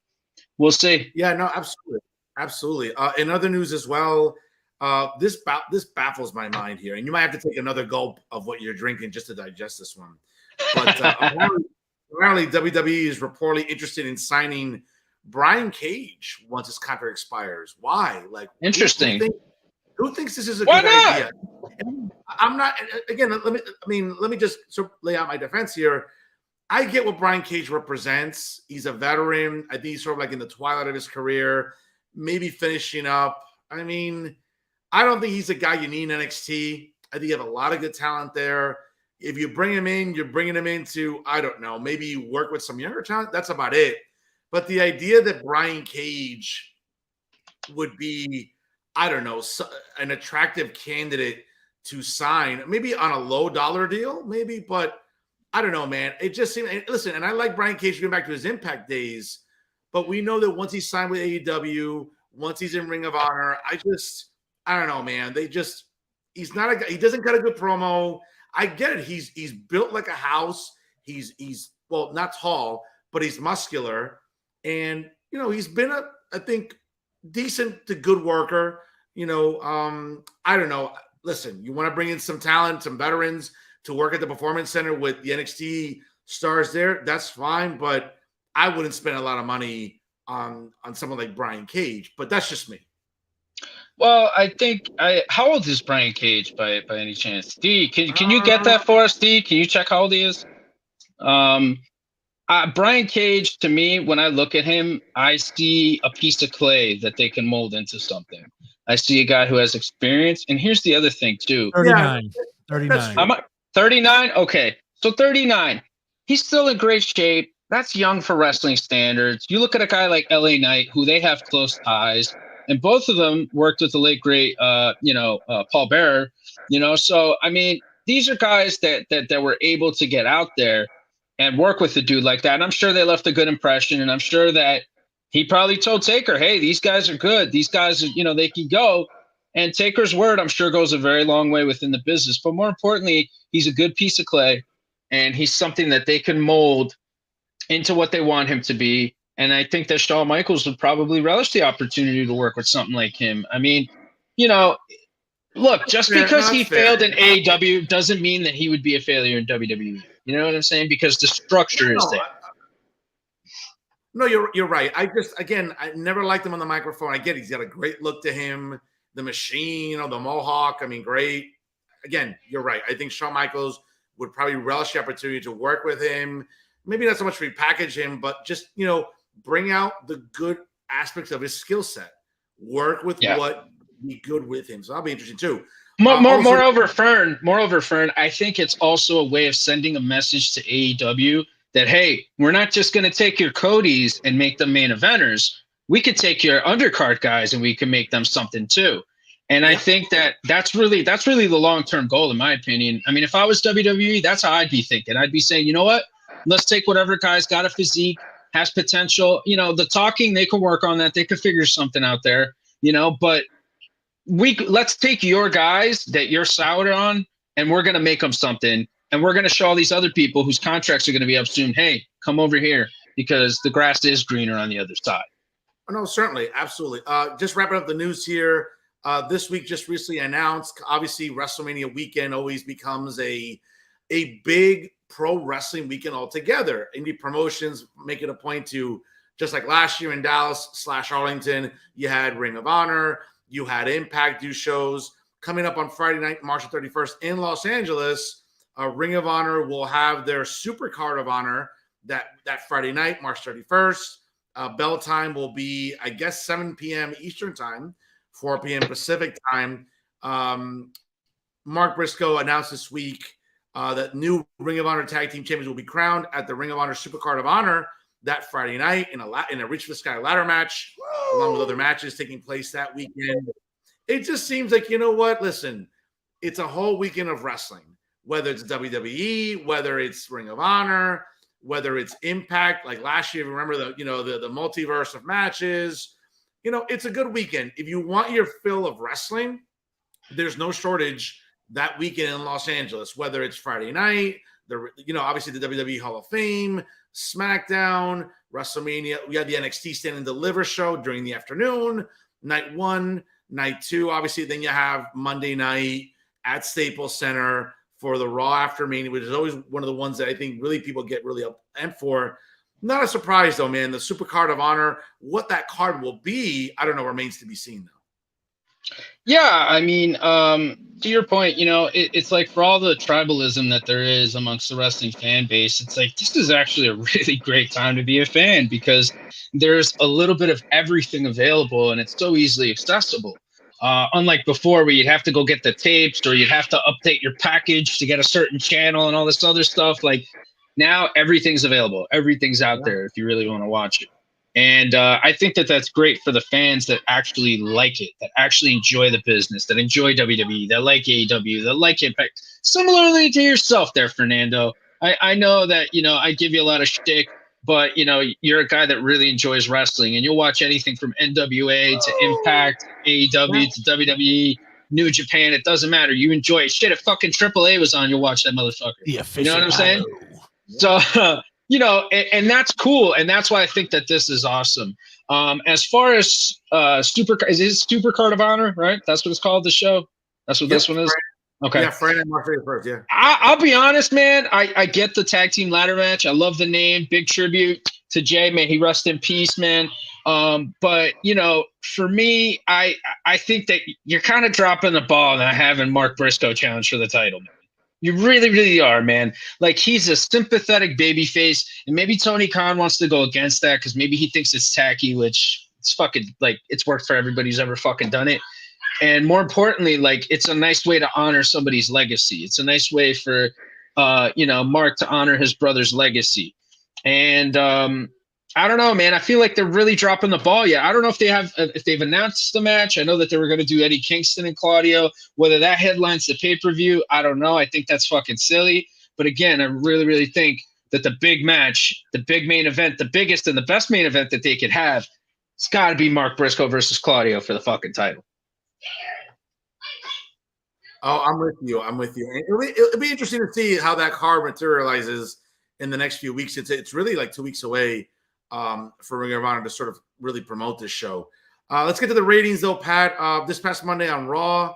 we'll see. Yeah, no, absolutely. In other news as well, this baffles my mind here, and you might have to take another gulp of what you're drinking just to digest this one. But apparently, WWE is reportedly interested in signing Brian Cage once his contract expires. Why? Like, interesting. Who thinks this is a Why good not? idea? And I'm not. Again, let me just lay out my defense here. I get what Brian Cage represents. He's a veteran. I think he's sort of like in the twilight of his career, maybe finishing up. I mean, I don't think he's a guy you need in NXT. I think you have a lot of good talent there. If you bring him in, you're bringing him in to, I don't know, maybe work with some younger talent. That's about it. But the idea that Brian Cage would be, I don't know, an attractive candidate to sign, maybe on a low dollar deal, maybe, but I don't know, man. It just seemed, listen, and I like Brian Cage going back to his Impact days, but we know that once he's signed with AEW, once he's in Ring of Honor, I don't know, man. He's not he doesn't got a good promo. I get it. He's built like a house. He's well, not tall, but he's muscular. And, he's been I think, decent to good worker. I don't know. Listen, you want to bring in some talent, some veterans to work at the Performance Center with the NXT stars there, that's fine. But I wouldn't spend a lot of money on someone like Brian Cage. But that's just me. Well, I think how old is Brian Cage by any chance? Dee, can you get that for us, Dee? Can you check how old he is? Brian Cage, to me, when I look at him, I see a piece of clay that they can mold into something. I see a guy who has experience. And here's the other thing, too. 39. 39. 39? Okay. So 39. He's still in great shape. That's young for wrestling standards. You look at a guy like LA Knight, who they have close ties. And both of them worked with the late, great, Paul Bearer. So, I mean, these are guys that were able to get out there and work with a dude like that. And I'm sure they left a good impression. And I'm sure that he probably told Taker, hey, these guys are good. These guys are, they can go. And Taker's word, I'm sure, goes a very long way within the business. But more importantly, he's a good piece of clay. And he's something that they can mold into what they want him to be. And I think that Shawn Michaels would probably relish the opportunity to work with something like him. I mean, look, just because he failed in AEW doesn't mean that he would be a failure in WWE. You know what I'm saying? Because the structure is there. No, you're right. I never liked him on the microphone. I get he's got a great look to him. The machine, the mohawk. I mean, great. Again, you're right. I think Shawn Michaels would probably relish the opportunity to work with him. Maybe not so much repackage him, but just, bring out the good aspects of his skill set. Work with what be good with him. So that'll be interesting too. Moreover, Fern, I think it's also a way of sending a message to AEW that, hey, we're not just going to take your Codys and make them main eventers. We could take your undercard guys and we can make them something too. And I think that's really the long-term goal, in my opinion. I mean, if I was WWE, that's how I'd be thinking. I'd be saying, you know what? Let's take whatever guy's got a physique, has potential. The talking, they can work on that. They could figure something out there, but let's take your guys that you're soured on, and we're going to make them something. And we're going to show all these other people whose contracts are going to be up soon, hey, come over here, because the grass is greener on the other side. Oh, no, certainly. Absolutely. Just wrapping up the news here. This week just recently announced, obviously, WrestleMania weekend always becomes a big pro wrestling weekend altogether. Indie promotions make it a point to, just like last year in Dallas / Arlington, you had Ring of Honor, you had Impact do shows. Coming up on Friday night, March 31st in Los Angeles, Ring of Honor will have their Super Card of Honor that Friday night, March 31st. Bell time will be, I guess, 7 p.m. Eastern time, 4 p.m. Pacific time. Mark Briscoe announced this week that new Ring of Honor Tag Team Champions will be crowned at the Ring of Honor Super Card of Honor that Friday night in a Reach for the Sky ladder match, along with other matches taking place that weekend. It just seems like, you know what? Listen, it's a whole weekend of wrestling, whether it's WWE, whether it's Ring of Honor, whether it's Impact. Like last year, remember the multiverse of matches. it's a good weekend. If you want your fill of wrestling, there's no shortage that weekend in Los Angeles, whether it's Friday night, obviously the WWE Hall of Fame, SmackDown, WrestleMania. We had the NXT Stand and Deliver show during the afternoon, night 1, night 2. Obviously, then you have Monday night at Staples Center for the Raw after Mania, which is always one of the ones that I think really people get really up and for. Not a surprise, though, man. The Super Card of Honor, what that card will be, I don't know, remains to be seen, though. Yeah, I mean, to your point, it's like for all the tribalism that there is amongst the wrestling fan base, it's like this is actually a really great time to be a fan because there's a little bit of everything available and it's so easily accessible. Unlike before where you'd have to go get the tapes or you'd have to update your package to get a certain channel and all this other stuff. Like now everything's available. Everything's out there if you really want to watch it. And I think that that's great for the fans that actually like it, that actually enjoy the business, that enjoy WWE, that like AEW, that like Impact. Similarly to yourself there, Fernando. I know that, I give you a lot of shtick, but, you're a guy that really enjoys wrestling and you'll watch anything from NWA to Impact, AEW to WWE, New Japan. It doesn't matter. You enjoy it. Shit, if fucking AAA was on, you'll watch that motherfucker. Yeah, you know what I'm saying? So, and that's cool. And that's why I think that this is awesome. As far as is it Super Card of Honor, right? That's what it's called, the show? That's what this one is? Okay. Yeah, Friday, March 31st, yeah. I'll be honest, man. I get the tag team ladder match. I love the name. Big tribute to Jay. May he rest in peace, man. But, for me, I think that you're kind of dropping the ball not having Mark Briscoe challenge for the title, man. You really, really are, man. Like, he's a sympathetic babyface, and maybe Tony Khan wants to go against that because maybe he thinks it's tacky, which it's fucking, like, it's worked for everybody who's ever fucking done it. And more importantly, like, it's a nice way to honor somebody's legacy. It's a nice way for, Mark to honor his brother's legacy. And I don't know, man. I feel like they're really dropping the ball. Yeah, I don't know if they've announced the match. I know that they were going to do Eddie Kingston and Claudio. Whether that headlines the pay-per-view, I don't know. I think that's fucking silly. But again, I really, really think that the big match, the big main event, the biggest and the best main event that they could have, it's got to be Mark Briscoe versus Claudio for the fucking title. Oh, I'm with you. It'll be interesting to see how that card materializes in the next few weeks. It's really like 2 weeks away for Ring of Honor to sort of really promote this show. Let's get to the ratings, though, Pat. This past Monday on Raw,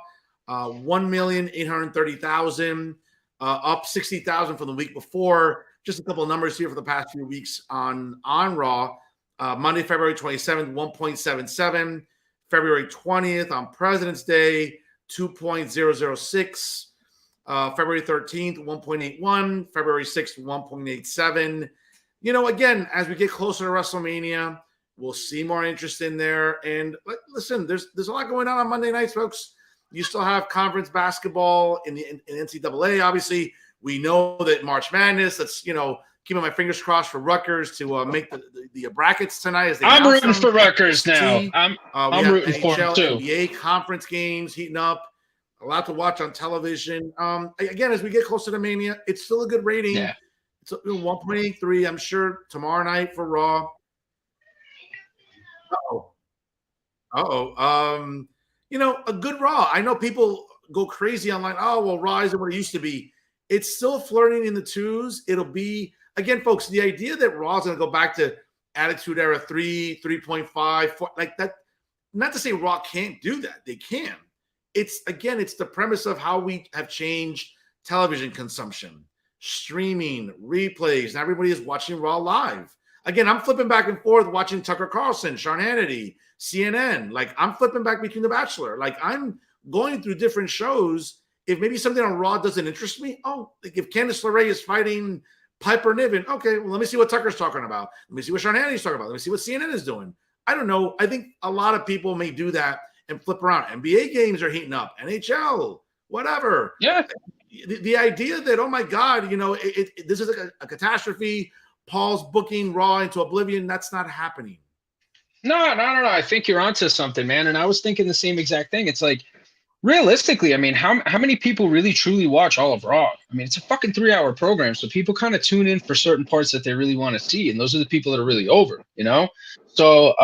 1,830,000, up 60,000 from the week before. Just a couple of numbers here for the past few weeks on Raw. Monday, February 27th, 1.77. February 20th on President's Day, 2.006. February 13th, 1.81. February 6th, 1.87. Again, as we get closer to WrestleMania, we'll see more interest in there. And listen, there's a lot going on Monday nights, folks. You still have conference basketball in NCAA. Obviously, we know that March Madness. Let's keeping my fingers crossed for Rutgers to make the brackets tonight. As I'm rooting for Rutgers now. I'm rooting for them too. NBA conference games heating up. A lot to watch on television. Again, as we get closer to Mania, it's still a good rating. Yeah. It's 1.83. I'm sure tomorrow night for Raw. A good Raw. I know people go crazy online. Oh, well, Raw isn't what it used to be. It's still flirting in the twos. It'll be, again, folks, the idea that Raw is going to go back to Attitude Era 3, 3.5, 4, like that. Not to say Raw can't do that. They can. It's the premise of how we have changed television consumption, streaming, replays. Now everybody is watching Raw live. Again, I'm flipping back and forth watching Tucker Carlson, Sean Hannity, CNN. Like, I'm flipping back between The Bachelor. Like, I'm going through different shows. If maybe something on Raw doesn't interest me, like if Candice LeRae is fighting Piper Niven, okay, well, let me see what Tucker's talking about. Let me see what Sean Hannity's talking about. Let me see what CNN is doing. I don't know. I think a lot of people may do that and flip around. NBA games are heating up. NHL, whatever. Yeah. The idea that, oh my God, this is a catastrophe. Paul's booking Raw into oblivion. That's not happening. No. I think you're onto something, man. And I was thinking the same exact thing. It's like, realistically, I mean, how many people really truly watch all of Raw? I mean, it's a fucking 3-hour program, so people kind of tune in for certain parts that they really want to see, and those are the people that are really over, So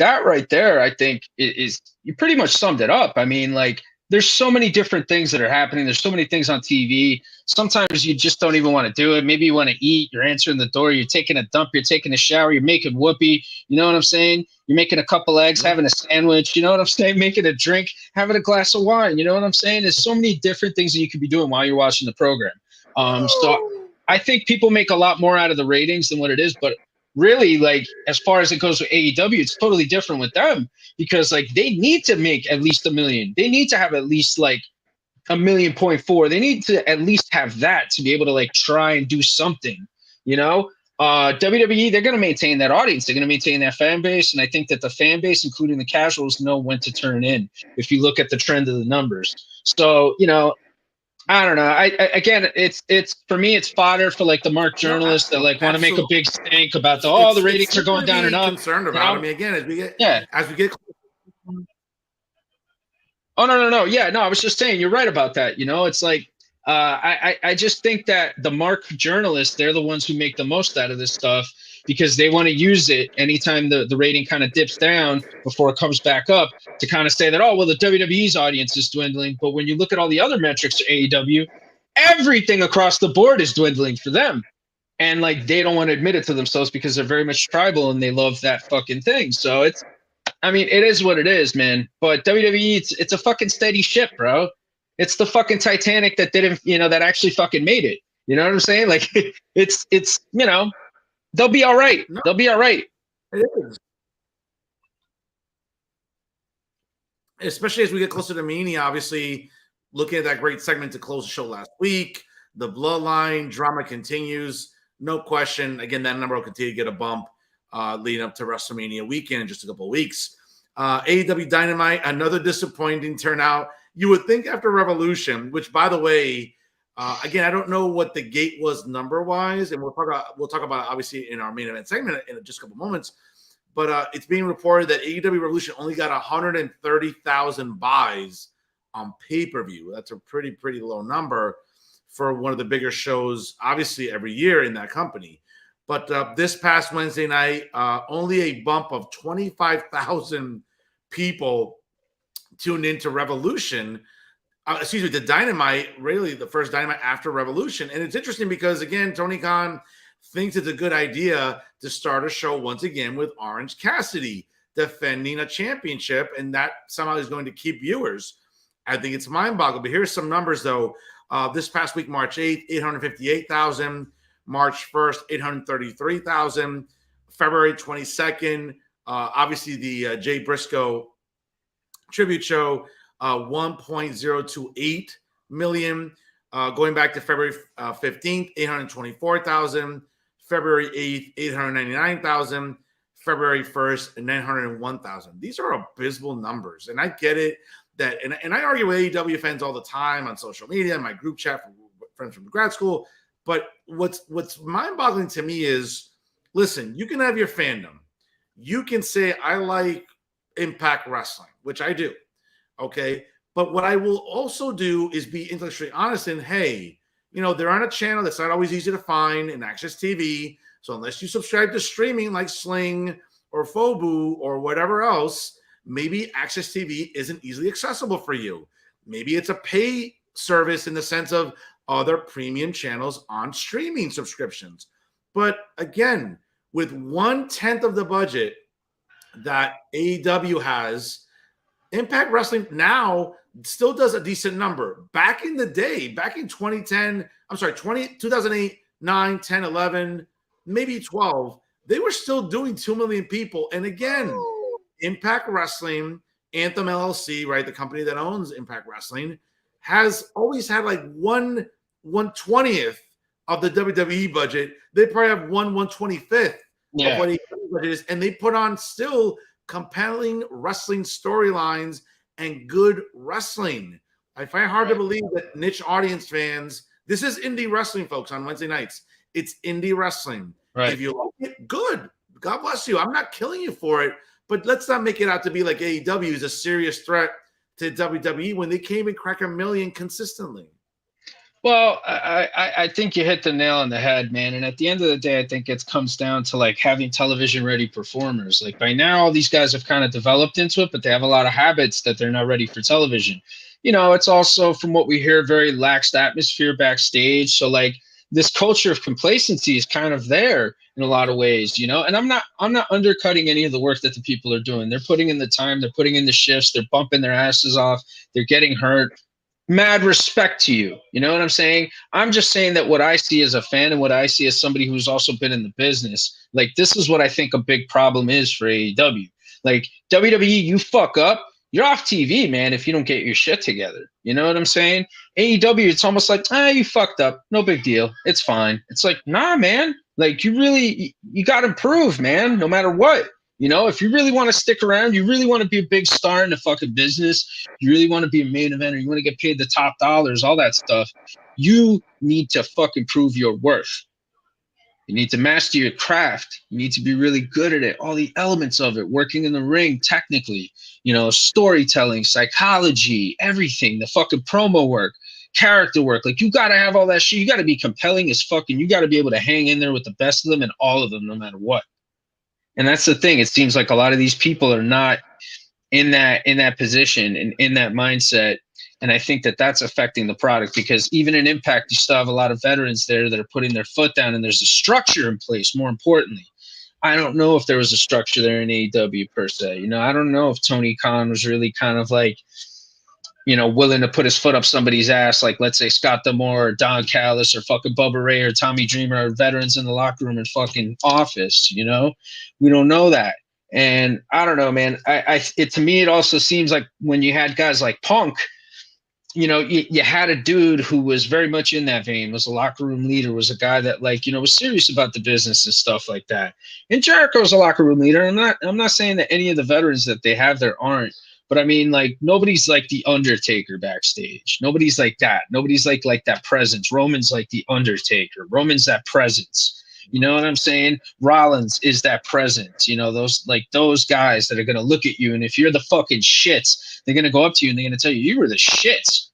that right there, I think is you pretty much summed it up. I mean, like, there's so many different things that are happening. There's so many things on TV. Sometimes you just don't even want to do it. Maybe you want to eat. You're answering the door. You're taking a dump. You're taking a shower. You're making whoopee. You know what I'm saying? You're making a couple eggs, having a sandwich. You know what I'm saying? Making a drink, having a glass of wine. You know what I'm saying? There's so many different things that you could be doing while you're watching the program. So I think people make a lot more out of the ratings than what it is. But really, like, as far as it goes with AEW, it's totally different with them because, like, they need to make at least 1 million. They need to have at least like 1.4 million. They need to at least have that to be able to like try and do something, you know. WWE, they're going to maintain that audience. They're going to maintain that fan base. And I think that the fan base, including the casuals, know when to turn in if you look at the trend of the numbers. So, you know, I don't know. I again, it's for me, it's fodder for like the mark journalists that like want to make a big stink about the ratings are going down and up. Concerned about. I mean, again, as we get. Oh no. Yeah, no. I was just saying, you're right about that. You know, it's like I just think that the mark journalists, they're the ones who make the most out of this stuff because they want to use it anytime the rating kind of dips down before it comes back up to kind of say that, oh, well, the WWE's audience is dwindling. But when you look at all the other metrics to AEW, everything across the board is dwindling for them. And like, they don't want to admit it to themselves because they're very much tribal and they love that fucking thing. So it is what it is, man. But WWE, it's a fucking steady ship, bro. It's the fucking Titanic that didn't, you know, that actually fucking made it. You know what I'm saying? Like, it's you know, they'll be all right. No, they'll be all right. It is. Especially as we get closer to Mania, obviously, looking at that great segment to close the show last week, the Bloodline drama continues. No question. Again, that number will continue to get a bump leading up to WrestleMania weekend in just a couple of weeks. AEW Dynamite, another disappointing turnout. You would think after Revolution, which, by the way, again, I don't know what the gate was number-wise, and we'll talk about it, obviously, in our main event segment in just a couple moments. But it's being reported that AEW Revolution only got 130,000 buys on pay-per-view. That's a pretty low number for one of the bigger shows, obviously, every year in that company. But this past Wednesday night, only a bump of 25,000 people tuned into Revolution. The Dynamite, really the first Dynamite after Revolution. And it's interesting because, again, Tony Khan thinks it's a good idea to start a show once again with Orange Cassidy defending a championship, and that somehow is going to keep viewers. I think it's mind-boggling. But here's some numbers, though. This past week, March 8th, 858,000. March 1st, 833,000. February 22nd, obviously the Jay Briscoe tribute show, 1.028 million. Going back to February 15th, 824,000. February 8th, 899,000. February 1st, 901,000. These are abysmal numbers. And I get it that, and I argue with AEW fans all the time on social media, in my group chat for friends from grad school. But what's mind-boggling to me is, listen, you can have your fandom. You can say, I like Impact Wrestling, which I do. Okay. But what I will also do is be intellectually honest and, hey, you know, they're on a channel that's not always easy to find in Access TV. So unless you subscribe to streaming like Sling or Fobu or whatever else, maybe Access TV isn't easily accessible for you. Maybe it's a pay service in the sense of other premium channels on streaming subscriptions. But again, with 1/10 of the budget that AEW has, Impact Wrestling now still does a decent number. Back in the day, back in 2008, 9, 10, 11, maybe 12, they were still doing 2 million people. And again, Impact Wrestling, Anthem LLC, right, the company that owns Impact Wrestling, has always had like 1/20th of the WWE budget. They probably have 1/125th of what AEW budget is, and they put on still compelling wrestling storylines and good wrestling. I find it hard to believe that niche audience fans, this is indie wrestling, folks, on Wednesday nights. It's indie wrestling. Right. If you like it, good. God bless you. I'm not killing you for it, but let's not make it out to be like AEW is a serious threat to WWE when they can't even crack 1 million consistently. Well, I think you hit the nail on the head, man. And at the end of the day, I think it comes down to like having television ready performers. Like by now, all these guys have kind of developed into it, but they have a lot of habits that they're not ready for television. It's also from what we hear, very lax atmosphere backstage. So like this culture of complacency is kind of there in a lot of ways, and I'm not undercutting any of the work that the people are doing. They're putting in the time, they're putting in the shifts, they're bumping their asses off, they're getting hurt. Mad respect to you. You know what I'm saying? I'm just saying that what I see as a fan and what I see as somebody who's also been in the business, like this is what I think a big problem is for AEW. Like WWE, you fuck up, you're off TV, man, if you don't get your shit together. You know what I'm saying? AEW, it's almost like, you fucked up. No big deal. It's fine. It's like, nah, man. Like you got to improve, man, no matter what. If you really want to stick around, you really want to be a big star in the fucking business, you really want to be a main eventer, you want to get paid the top dollars, all that stuff, you need to fucking prove your worth. You need to master your craft. You need to be really good at it, all the elements of it, working in the ring technically, storytelling, psychology, everything, the fucking promo work, character work. Like you got to have all that shit. You got to be compelling as fucking, you got to be able to hang in there with the best of them and all of them, no matter what. And that's the thing. It seems like a lot of these people are not in that position and in that mindset. And I think that that's affecting the product, because even in Impact, you still have a lot of veterans there that are putting their foot down, and there's a structure in place. More importantly, I don't know if there was a structure there in AEW per se. I don't know if Tony Khan was really kind of like, willing to put his foot up somebody's ass, like let's say Scott D'Amore or Don Callis or fucking Bubba Ray or Tommy Dreamer or veterans in the locker room and fucking office. We don't know that. And I don't know, man. To me, it also seems like when you had guys like Punk, you had a dude who was very much in that vein, was a locker room leader, was a guy that was serious about the business and stuff like that. And Jericho's a locker room leader. I'm not saying that any of the veterans that they have there aren't. But I mean, like, nobody's like the Undertaker backstage. Nobody's like that. Nobody's like that presence. Roman's like the Undertaker. Roman's that presence. You know what I'm saying? Rollins is that presence. Those guys that are going to look at you. And if you're the fucking shits, they're going to go up to you and they're going to tell you were the shits.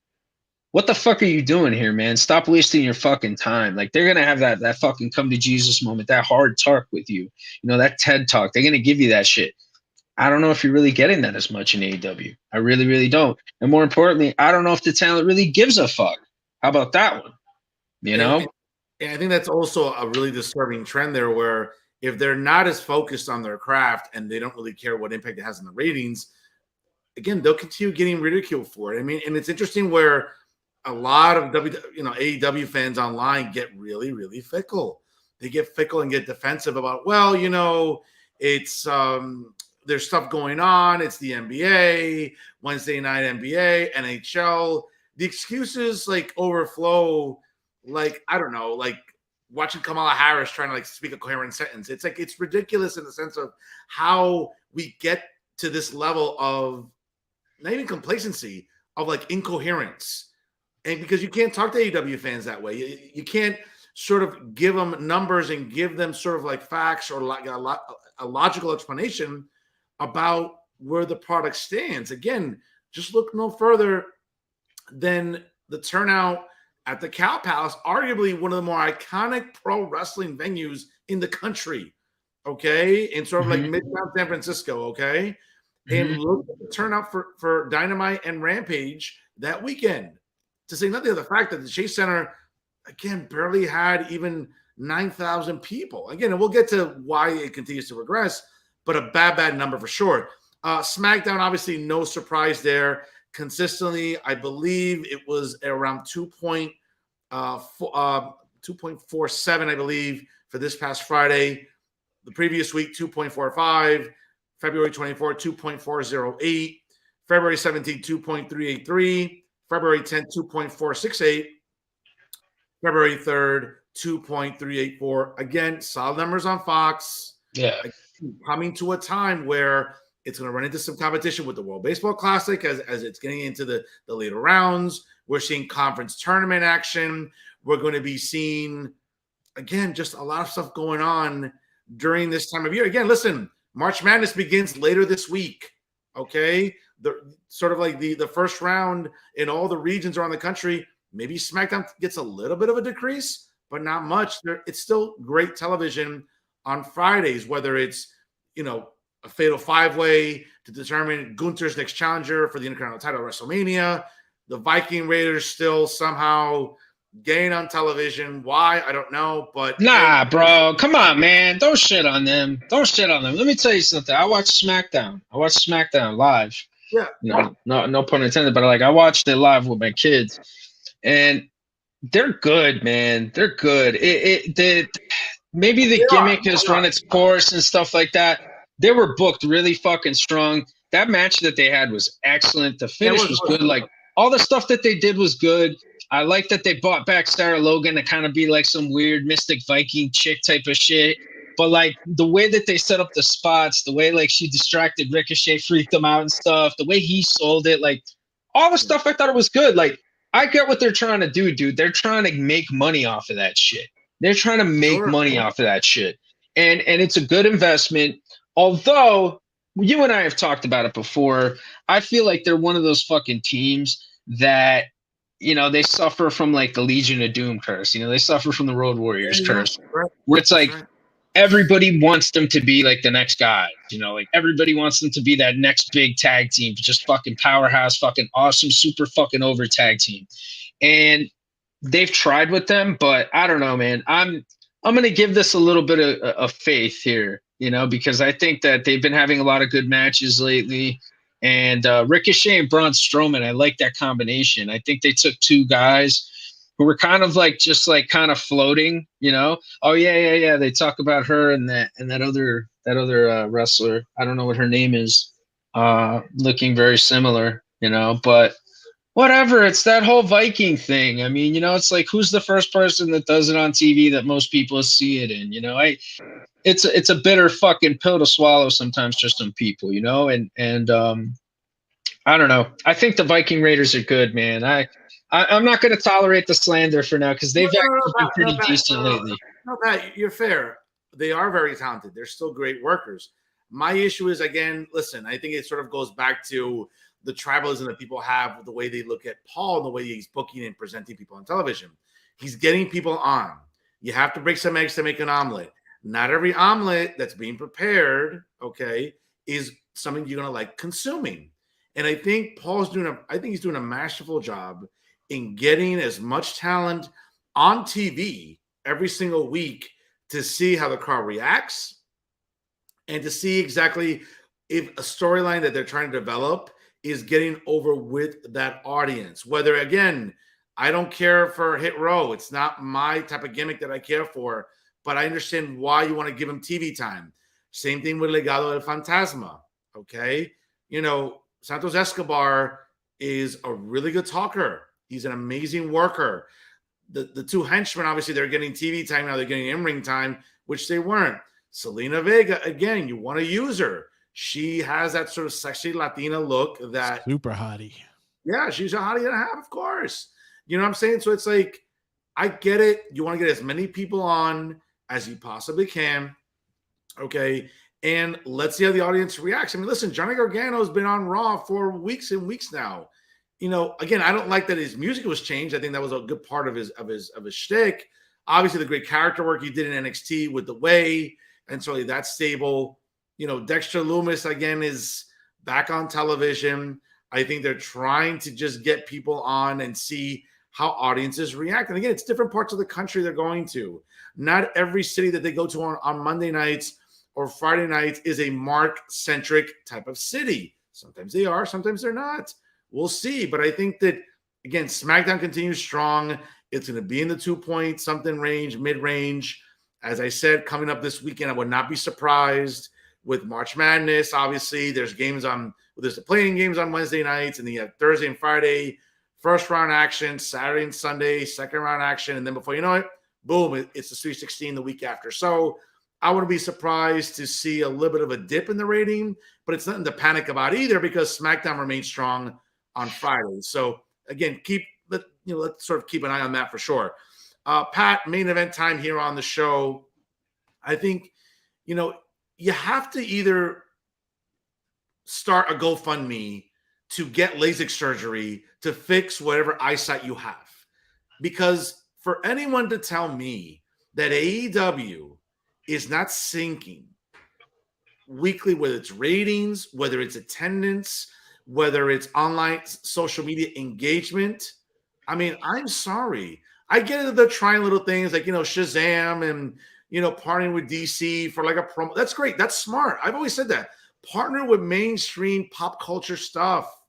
What the fuck are you doing here, man? Stop wasting your fucking time. Like, they're going to have that fucking come to Jesus moment, that hard talk with you. That TED talk. They're going to give you that shit. I don't know if you're really getting that as much in AEW. I really, really don't. And more importantly, I don't know if the talent really gives a fuck. How about that one? And I think that's also a really disturbing trend there, where if they're not as focused on their craft and they don't really care what impact it has on the ratings, again, they'll continue getting ridiculed for it. I mean, and it's interesting where a lot of AEW fans online get really, really fickle. They get fickle and get defensive about, it's there's stuff going on. It's the NBA, Wednesday night NBA, NHL. The excuses overflow. I don't know, watching Kamala Harris trying to speak a coherent sentence. It's ridiculous in the sense of how we get to this level of not even complacency, of incoherence. And because you can't talk to AEW fans that way. You can't sort of give them numbers and give them sort of facts or a logical explanation about where the product stands. Again, just look no further than the turnout at the Cow Palace, arguably one of the more iconic pro wrestling venues in the country, okay? And sort of Midtown San Francisco, okay? And look at the turnout for Dynamite and Rampage that weekend. To say nothing of the fact that the Chase Center, again, barely had even 9,000 people. Again, and we'll get to why it continues to regress, but a bad number for sure. SmackDown, obviously, no surprise there. Consistently, I believe it was around 2.47, I believe, for this past Friday. The previous week, 2.45. February 24, 2.408. February 17, 2.383. February 10, 2.468. February 3rd, 2.384. Again, solid numbers on Fox. Yeah. Coming to a time where it's going to run into some competition with the World Baseball Classic as it's getting into the later rounds. We're seeing conference tournament action. We're going to be seeing, again, just a lot of stuff going on during this time of year. Again, listen, March Madness begins later this week, okay? The sort of the first round in all the regions around the country Maybe SmackDown gets a little bit of a decrease, but not much. It's still great television on Fridays, whether it's, a fatal five-way to determine Gunther's next challenger for the Intercontinental title at WrestleMania. The Viking Raiders still somehow gain on television. Why? I don't know. But nah, bro, come on, man. Don't shit on them. Let me tell you something. I watched SmackDown live. Yeah. No pun intended, but I watched it live with my kids, and they're good, man. They're good. Maybe the gimmick has run its course and stuff like that. They were booked really fucking strong. That match that they had was excellent. The finish was good. All the stuff that they did was good. I like that they brought back Sarah Logan to kind of be like some weird mystic Viking chick type of shit. But the way that they set up the spots, the way she distracted Ricochet, freaked them out and stuff, the way he sold it, all the stuff, I thought it was good. I get what they're trying to do, dude. They're trying to make money off of that shit. They're trying to make money off of that shit. And it's a good investment. Although you and I have talked about it before, I feel like they're one of those fucking teams that, they suffer from the Legion of Doom curse. They suffer from the Road Warriors curse, where it's everybody wants them to be the next guy. Everybody wants them to be that next big tag team, just fucking powerhouse, fucking awesome, super fucking over tag team. And they've tried with them, but I don't know, man. I'm going to give this a little bit of faith here, because I think that they've been having a lot of good matches lately. And Ricochet and Braun Strowman, I like that combination. I think they took two guys who were kind of just kind of floating, Oh yeah. They talk about her and that other wrestler. I don't know what her name is. Looking very similar, but whatever. It's that whole Viking thing. I mean, it's who's the first person that does it on TV that most people see it in, It's a bitter fucking pill to swallow sometimes for some people, and I don't know. I think the Viking Raiders are good, man. I'm not going to tolerate the slander for now because they've actually been pretty decent lately. No, Pat, you're fair. They are very talented. They're still great workers. My issue is, again, listen, I think it sort of goes back to the tribalism that people have with the way they look at Paul and the way he's booking and presenting people on television. He's getting people on. You have to break some eggs to make an omelet. Not every omelet that's being prepared, okay, is something you're going to like consuming. And I think he's doing a masterful job in getting as much talent on TV every single week to see how the crowd reacts and to see exactly if a storyline that they're trying to develop is getting over with that audience. Whether, again, I don't care for Hit Row. It's not my type of gimmick that I care for, but I understand why you want to give him TV time. Same thing with Legado del Fantasma, okay? Santos Escobar is a really good talker. He's an amazing worker. The two henchmen, obviously, they're getting TV time now. They're getting in-ring time, which they weren't. Selena Vega, again, you want to use her. She has that sort of sexy Latina look that super hottie. Yeah, she's a hottie and a half, of course. You know what I'm saying? So it's I get it. You want to get as many people on as you possibly can. Okay. And let's see how the audience reacts. I mean, listen, Johnny Gargano has been on Raw for weeks and weeks now. Again, I don't like that his music was changed. I think that was a good part of his shtick. Obviously, the great character work he did in NXT with The Way, and certainly that's stable. Dexter Lumis, again, is back on television. I think they're trying to just get people on and see how audiences react. And again, it's different parts of the country they're going to. Not every city that they go to on Monday nights or Friday nights is a Mark-centric type of city. Sometimes they are, sometimes they're not. We'll see. But I think that, again, SmackDown continues strong. It's going to be in the 2-point-something range, mid-range. As I said, coming up this weekend, I would not be surprised with March Madness. Obviously, there's the playing games on Wednesday nights, and then you have Thursday and Friday, first round action, Saturday and Sunday, second round action, and then before you know it, boom, it's the Sweet 16 the week after. So I wouldn't be surprised to see a little bit of a dip in the rating, but it's nothing to panic about either because SmackDown remains strong on Friday. So again, let's sort of keep an eye on that for sure. Pat, main event time here on the show. I think, you have to either start a GoFundMe to get LASIK surgery to fix whatever eyesight you have. because for anyone to tell me that AEW is not sinking weekly, whether it's ratings, whether it's attendance, whether it's online social media engagement, I mean, I'm sorry. I get it that they're trying little things like, Shazam and, partnering with DC for like a promo. That's great. That's smart. I've always said that. Partner with mainstream pop culture stuff.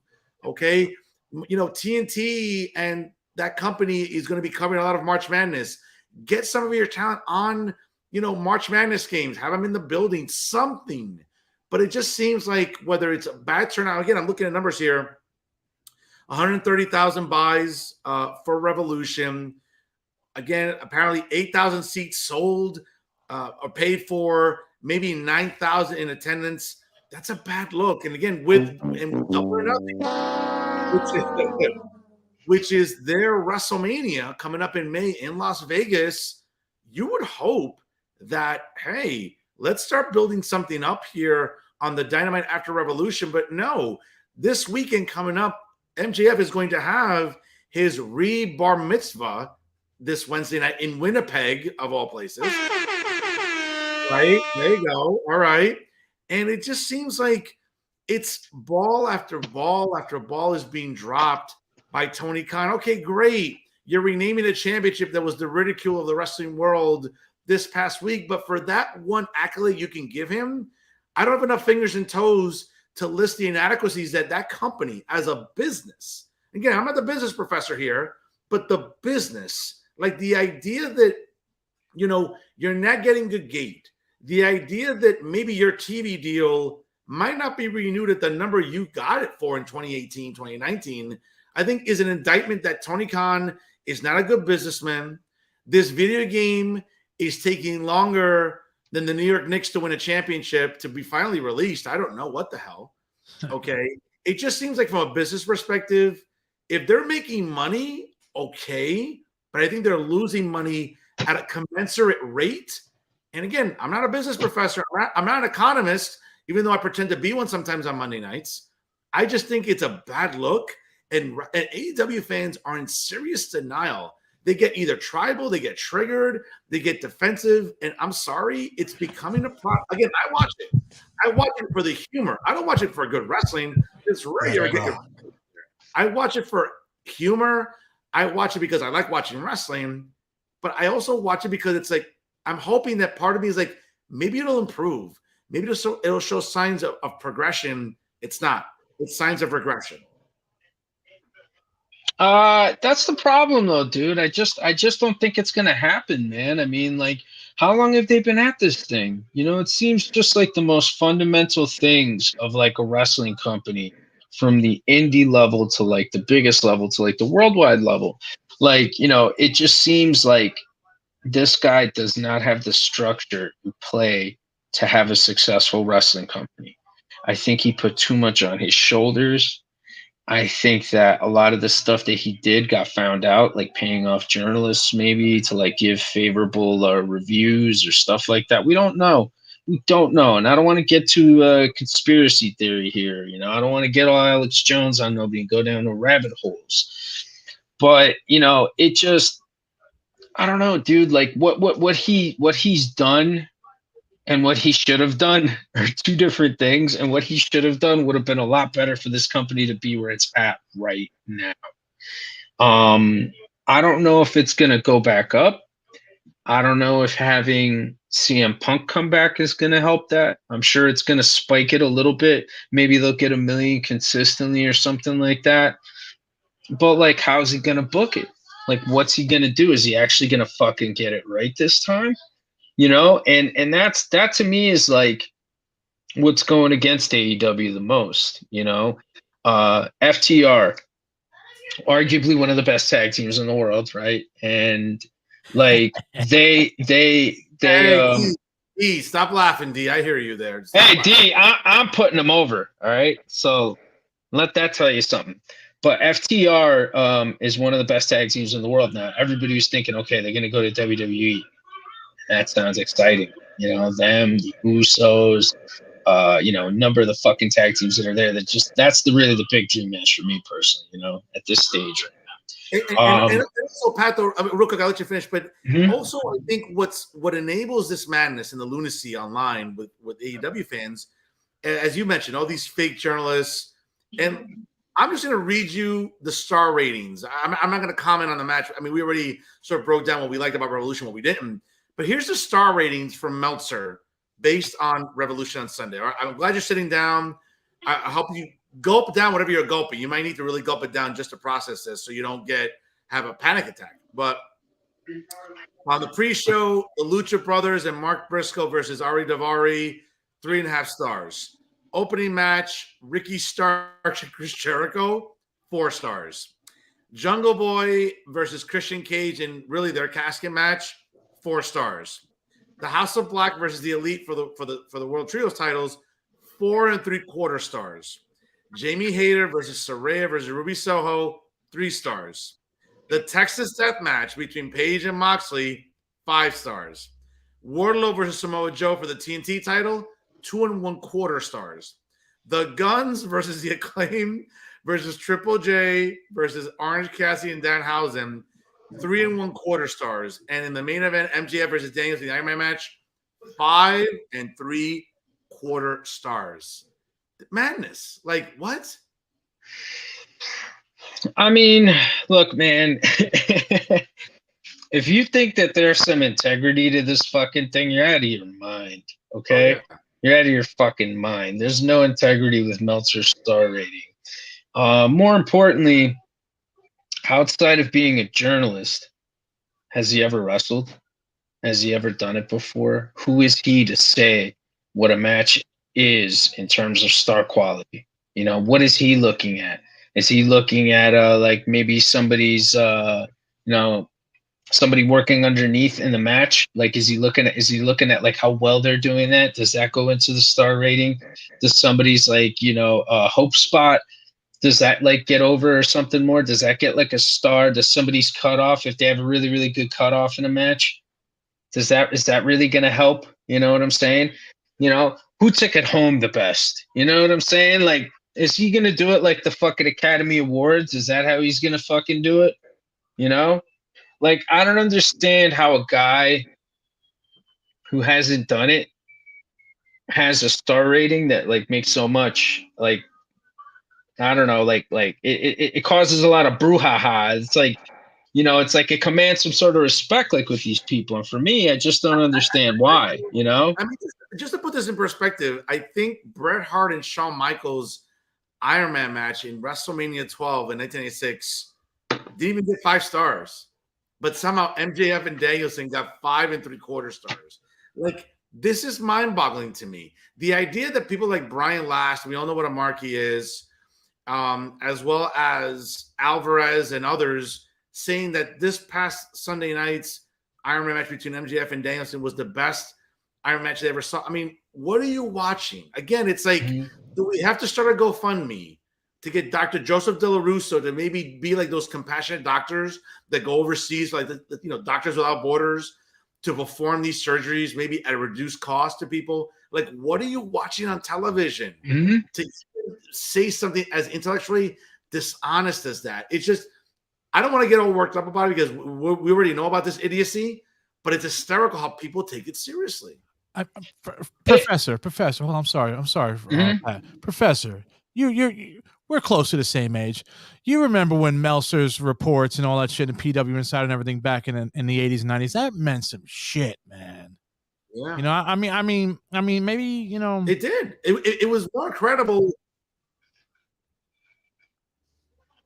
Okay. TNT and that company is going to be covering a lot of March Madness. Get some of your talent on, March Madness games. Have them in the building, something. But it just seems like whether it's a bad turnout. Again, I'm looking at numbers here. 130,000 buys for Revolution. Again, apparently 8,000 seats sold or paid for, maybe 9,000 in attendance. That's a bad look. And again, with Double or Nothing, which is their WrestleMania coming up in May in Las Vegas, you would hope that, hey, let's start building something up here on the Dynamite after Revolution. But no, this weekend coming up, MJF is going to have his bar mitzvah this Wednesday night in Winnipeg, of all places. Right? There you go. All right. And it just seems like it's ball after ball after ball is being dropped by Tony Khan. Okay, great. You're renaming a championship that was the ridicule of the wrestling world this past week. But for that one accolade you can give him, I don't have enough fingers and toes to list the inadequacies that company as a business. Again, I'm not the business professor here, but the business, like the idea that, you're not getting good gate, the idea that maybe your TV deal might not be renewed at the number you got it for in 2018, 2019, I think is an indictment that Tony Khan is not a good businessman. This video game is taking longer than the New York Knicks to win a championship to be finally released. I don't know what the hell. Okay. It just seems like from a business perspective, if they're making money, okay, but I think they're losing money at a commensurate rate. And again, I'm not a business professor. I'm not an economist, even though I pretend to be one sometimes on Monday nights. I just think it's a bad look. And AEW fans are in serious denial. They get either tribal, they get triggered, they get defensive, and I'm sorry, it's becoming a problem. Again, I watch it. I watch it for the humor. I don't watch it for good wrestling. It's rare. I watch it for humor. I watch it because I like watching wrestling, but I also watch it because it's like I'm hoping that part of me is like maybe it'll improve. Maybe it'll show signs of progression. It's not. It's signs of regression. That's the problem though, dude. I just don't think it's gonna happen, man. I mean, like, how long have they been at this thing? It seems just like the most fundamental things of like a wrestling company, from the indie level to like the biggest level to like the worldwide level. Like, it just seems like this guy does not have the structure in play to have a successful wrestling company. I think he put too much on his shoulders. I think that a lot of the stuff that he did got found out, like paying off journalists maybe to like give favorable reviews or stuff like that. We don't know. And I don't want to get to conspiracy theory here. I don't want to get all Alex Jones on nobody and go down to rabbit holes. But, it just, I don't know, dude, like what he's done and what he should have done are two different things. And what he should have done would have been a lot better for this company to be where it's at right now. I don't know if it's going to go back up. I don't know if having CM Punk come back is going to help that. I'm sure it's going to spike it a little bit. Maybe they'll get 1 million consistently or something like that. But like, how's he going to book it? Like, what's he going to do? Is he actually going to fucking get it right this time? And that to me is like what's going against AEW the most, FTR, arguably one of the best tag teams in the world, right? And like they stop laughing, D. I hear you there. Hey, D, I'm putting them over, all right? So let that tell you something. But FTR is one of the best tag teams in the world now. Everybody was thinking, okay, they're going to go to WWE. That sounds exciting. Them, the Usos, a number of the fucking tag teams that are there. That's really the big dream match for me personally, at this stage right now. And also, Pat, though, I mean, real quick, I'll let you finish. But Mhm. also, I think what enables this madness and the lunacy online with AEW fans, as you mentioned, all these fake journalists, and I'm just going to read you the star ratings. I'm not going to comment on the match. I mean, we already sort of broke down what we liked about Revolution, what we didn't. But here's the star ratings from Meltzer based on Revolution on Sunday. All right? I'm glad you're sitting down. I hope you gulp down whatever you're gulping. You might need to really gulp it down just to process this so you don't have a panic attack. But on the pre-show, the Lucha Brothers and Mark Briscoe versus Ari Daivari, 3.5 stars. Opening match, Ricky Starks and Chris Jericho, 4 stars. Jungle Boy versus Christian Cage and really their casket match, 4 stars. The House of Black versus the Elite for the World Trios titles, 4.75 stars. Jamie Hayter versus Saraya versus Ruby Soho, 3 stars. The Texas Death Match between Paige and Moxley, 5 stars. Wardlow versus Samoa Joe for the TNT title, 2.25 stars. The Guns versus the Acclaim versus Triple J versus Orange Cassidy and Danhausen, 3.25 stars. And in the main event, MJF versus Daniels, the Iron Man match, 5.75 stars. Madness. Like, what? I mean, look, man. If you think that there's some integrity to this fucking thing, you're out of your mind. Okay? Oh, yeah. You're out of your fucking mind. There's no integrity with Meltzer's star rating. More importantly, outside of being a journalist, has he ever wrestled? Has he ever done it before? Who is he to say what a match is in terms of star quality? You know, what is he looking at? Is he looking at like maybe somebody's somebody working underneath in the match? Like, is he looking at like how well they're doing that? Does that go into the star rating? Does somebody's like, hope spot, does that like get over or something more? Does that get like a star? Does somebody's cutoff, if they have a really, really good cutoff in a match, is that really going to help? You know what I'm saying? Who took it home the best? You know what I'm saying? Like, is he going to do it like the fucking Academy Awards? Is that how he's going to fucking do it? Like, I don't understand how a guy who hasn't done it has a star rating that like makes so much, like, I don't know, like it causes a lot of brouhaha. It's like, it's like it commands some sort of respect, like with these people. And for me, I just don't understand why, I mean, just to put this in perspective, I think Bret Hart and Shawn Michaels Iron Man match in WrestleMania 12 in 1986 didn't even get 5 stars. But somehow MJF and Danielson got 5.75 stars. Like, this is mind-boggling to me. The idea that people like Brian Last, we all know what a marquee is, as well as Alvarez and others, saying that this past Sunday night's Iron Man match between MJF and Danielson was the best Iron match they ever saw. I mean, what are you watching? Again, it's like, do we have to start a GoFundMe to get Dr. Joseph De La Russo to maybe be like those compassionate doctors that go overseas, like Doctors Without Borders, to perform these surgeries maybe at a reduced cost to people? Like, what are you watching on television to say something as intellectually dishonest as that? It's just, I don't want to get all worked up about it because we already know about this idiocy, but it's hysterical how people take it seriously. Professor, hold on, I'm sorry, Professor, we're close to the same age. You remember when Meltzer's reports and all that shit and PW Insider and everything back in the 80s and 90s? That meant some shit, man. Yeah. I mean, maybe, It did. It was more credible.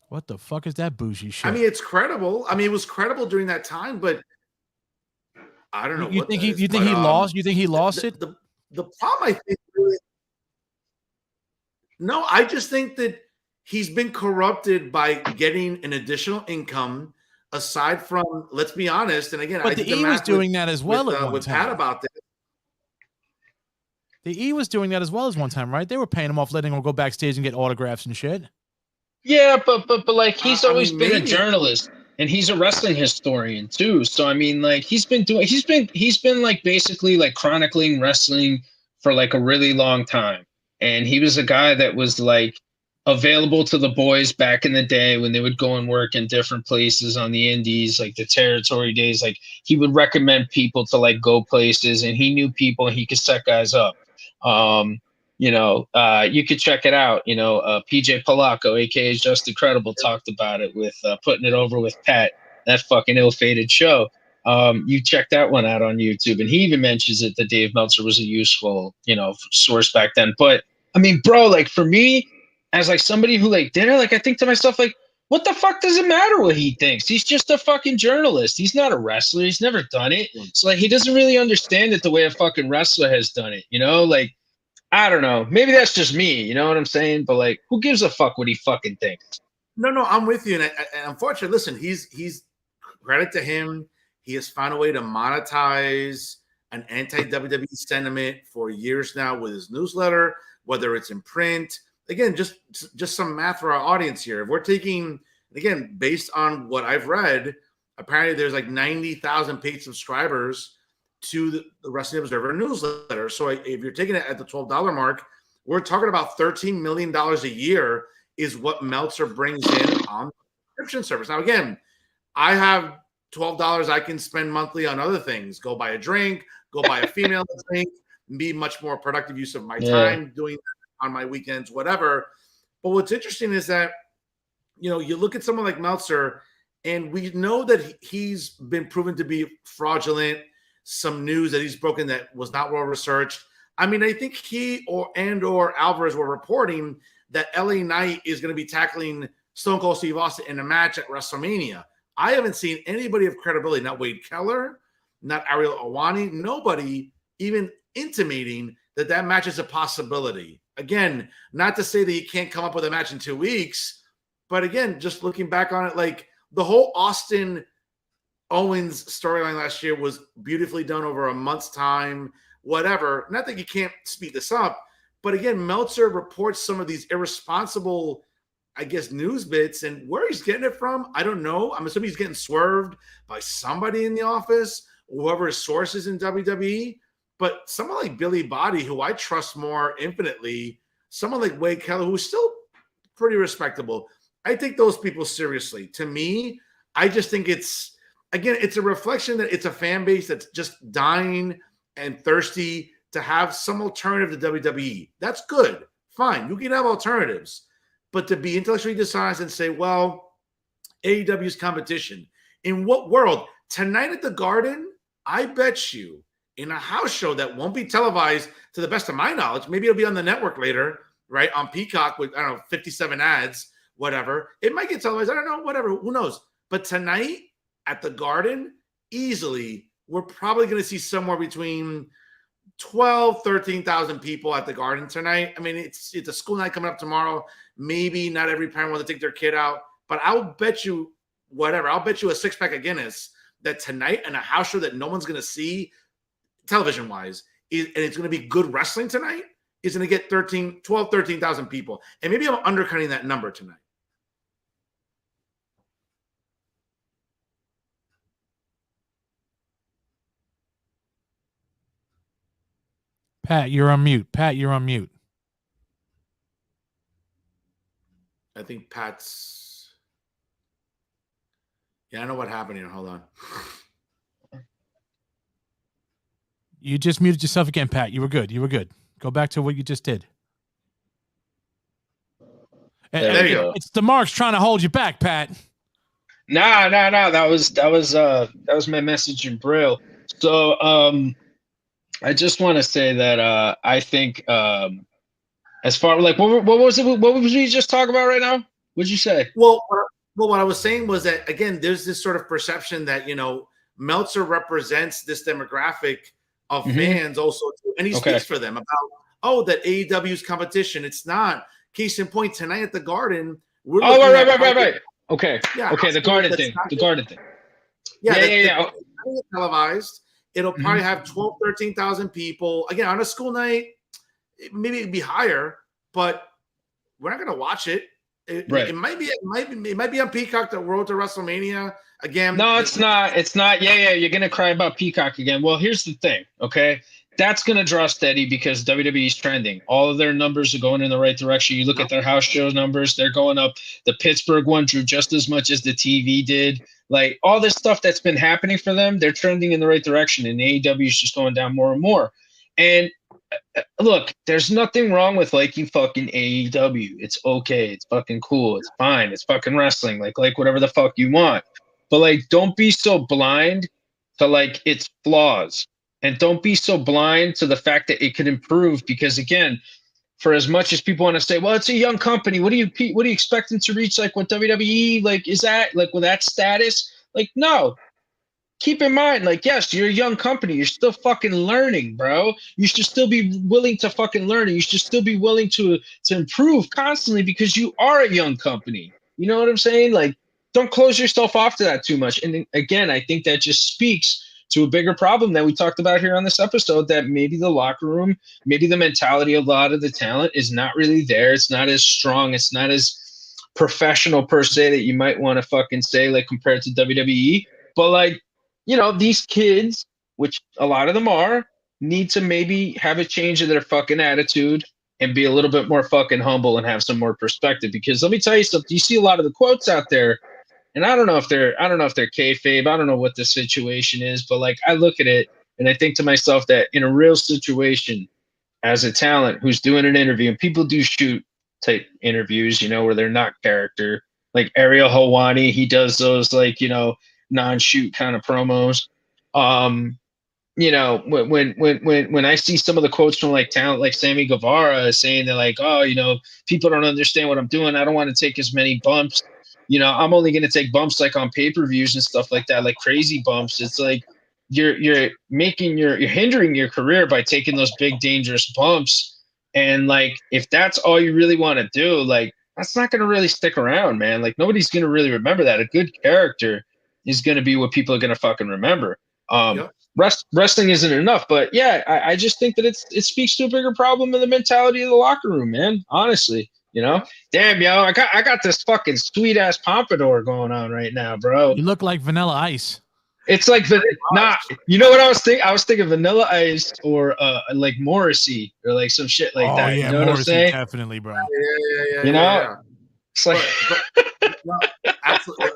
What the fuck is that bougie shit? I mean, it's credible. I mean, it was credible during that time, but I don't know. You think he lost? You think he lost it? The problem, I think, really, no, I just think that he's been corrupted by getting an additional income aside from, let's be honest, and again, but the E was doing that as well at one with time. Pat about that. The E was doing that as well as one time, right? They were paying him off, letting him go backstage and get autographs and shit. Yeah, but like, he's always been a journalist. And he's a wrestling historian too. So I mean, like, he's been like basically like chronicling wrestling for like a really long time. And he was a guy that was like, available to the boys back in the day when they would go and work in different places on the indies, like the territory days. Like he would recommend people to like go places, and he knew people and he could set guys up. You could check it out. PJ Polacco, aka Just Incredible, talked about it with Putting It Over with Pat, that fucking ill-fated show. You check that one out on YouTube, and he even mentions it that Dave Meltzer was a useful, source back then. But I mean, bro, like for me, as like somebody who like did it, like I think to myself, like, what the fuck does it matter what he thinks? He's just a fucking journalist. He's not a wrestler. He's never done it. So like he doesn't really understand it the way a fucking wrestler has done it, Like, I don't know. Maybe that's just me, you know what I'm saying? But like, who gives a fuck what he fucking thinks? No, I'm with you. And unfortunately, listen, he's credit to him. He has found a way to monetize an anti-WWE sentiment for years now with his newsletter, whether it's in print. Again, just some math for our audience here. If we're taking, again, based on what I've read, apparently there's like 90,000 paid subscribers to the Wrestling Observer newsletter. So if you're taking it at the $12 mark, we're talking about $13 million a year is what Meltzer brings in on the subscription service. Now, again, I have $12 I can spend monthly on other things. Go buy a drink, go buy a female drink, be much more productive use of my time doing that on my weekends, whatever. But what's interesting is that, you look at someone like Meltzer, and we know that he's been proven to be fraudulent, some news that he's broken that was not well researched. I mean, I think he or Alvarez were reporting that LA Knight is going to be tackling Stone Cold Steve Austin in a match at WrestleMania. I haven't seen anybody of credibility, not Wade Keller, not Ariel Awani, nobody even intimating that match is a possibility. Again, not to say that you can't come up with a match in 2 weeks, but again, just looking back on it, like the whole Austin Owens storyline last year was beautifully done over a month's time, whatever. Not that you can't speed this up, but again, Meltzer reports some of these irresponsible, I guess, news bits, and where he's getting it from, I don't know. I'm assuming he's getting swerved by somebody in the office, whoever his source is in WWE. But someone like Billy Body, who I trust more infinitely, someone like Wade Keller, who's still pretty respectable, I take those people seriously. To me, I just think it's a reflection that it's a fan base that's just dying and thirsty to have some alternative to WWE. That's good. Fine. You can have alternatives. But to be intellectually dishonest and say, well, AEW's competition. In what world? Tonight at the Garden, I bet you, in a house show that won't be televised to the best of my knowledge, maybe it'll be on the network later, right, on Peacock with, 57 ads, whatever. It might get televised. I don't know, whatever. Who knows? But tonight at the Garden, easily, we're probably going to see somewhere between 12, 13,000 people at the Garden tonight. I mean, it's a school night coming up tomorrow. Maybe not every parent wants to take their kid out, but I'll bet you whatever. I'll bet you a six-pack of Guinness that tonight in a house show that no one's going to see television-wise, and it's going to be good wrestling tonight, is going to get 13,000 people. And maybe I'm undercutting that number tonight. Pat, you're on mute. Pat, you're on mute. I think Pat's... Yeah, I know what happened here. Hold on. You just muted yourself again, Pat. You were good. Go back to what you just did. There you go. It's the marks trying to hold you back, Pat. No. That was my message in Braille. So I just want to say that I think as far like what was it? What was we just talking about right now? What'd you say? Well, what I was saying was that again, there's this sort of perception that Meltzer represents this demographic of fans also, too, and he speaks for them about that AEW's competition. It's not. Case in point, tonight at the Garden, we're right. Okay. Yeah. Okay. The Garden thing. Yeah. Televised. It'll probably have 12, 13,000 people. Again, on a school night, maybe it'd be higher, but we're not going to watch it. It might be on Peacock, the Road to WrestleMania again. No, it's not. It's not. Yeah. You're going to cry about Peacock again. Well, here's the thing. Okay. that's going to draw steady because WWE's trending. All of their numbers are going in the right direction. You look at their house show numbers, they're going up. The Pittsburgh one drew just as much as the TV did. Like all this stuff that's been happening for them, they're trending in the right direction. And AEW is just going down more and more. And look, there's nothing wrong with liking fucking AEW. It's okay. It's fucking cool. It's fine. It's fucking wrestling. Like whatever the fuck you want. But like, don't be so blind to like its flaws. And don't be so blind to the fact that it could improve because, again, for as much as people want to say, well, it's a young company. What do you expect them to reach? Like what WWE like is that like with that status? Like, no. Keep in mind, like, yes, you're a young company. You're still fucking learning, bro. You should still be willing to fucking learn. You should still be willing to improve constantly because you are a young company. You know what I'm saying? Like, don't close yourself off to that too much. And again, I think that just speaks to a bigger problem that we talked about here on this episode, that maybe the locker room, maybe the mentality of a lot of the talent is not really there. It's not as strong. It's not as professional per se that you might want to fucking say, like compared to WWE. But like, you know, these kids, which a lot of them are, need to maybe have a change in their fucking attitude and be a little bit more fucking humble and have some more perspective. Because let me tell you something, you see a lot of the quotes out there, and I don't know if they're kayfabe. I don't know what the situation is, but like I look at it and I think to myself that in a real situation, as a talent who's doing an interview, and people do shoot type interviews, you know, where they're not character. Like Ariel Helwani, he does those like, you know, non-shoot kind of promos. You know, when I see some of the quotes from like talent like Sammy Guevara saying that like, oh, you know, people don't understand what I'm doing. I don't want to take as many bumps. You know, I'm only going to take bumps like on pay-per-views and stuff like that, like crazy bumps. It's like you're hindering your career by taking those big dangerous bumps. And like if that's all you really want to do, like that's not going to really stick around, man. Like nobody's going to really remember that. A good character is going to be what people are going to fucking remember. Wrestling isn't enough, but yeah, I just think that it speaks to a bigger problem in the mentality of the locker room, man. Honestly, you know, damn, yo, I got this fucking sweet ass pompadour going on right now, bro. You look like Vanilla Ice. It's like you know what I was thinking? I was thinking Vanilla Ice or like Morrissey or like some shit like that. Yeah, you know Morrissey, what I'm saying? definitely, bro. Yeah. You know, it's like no, absolutely.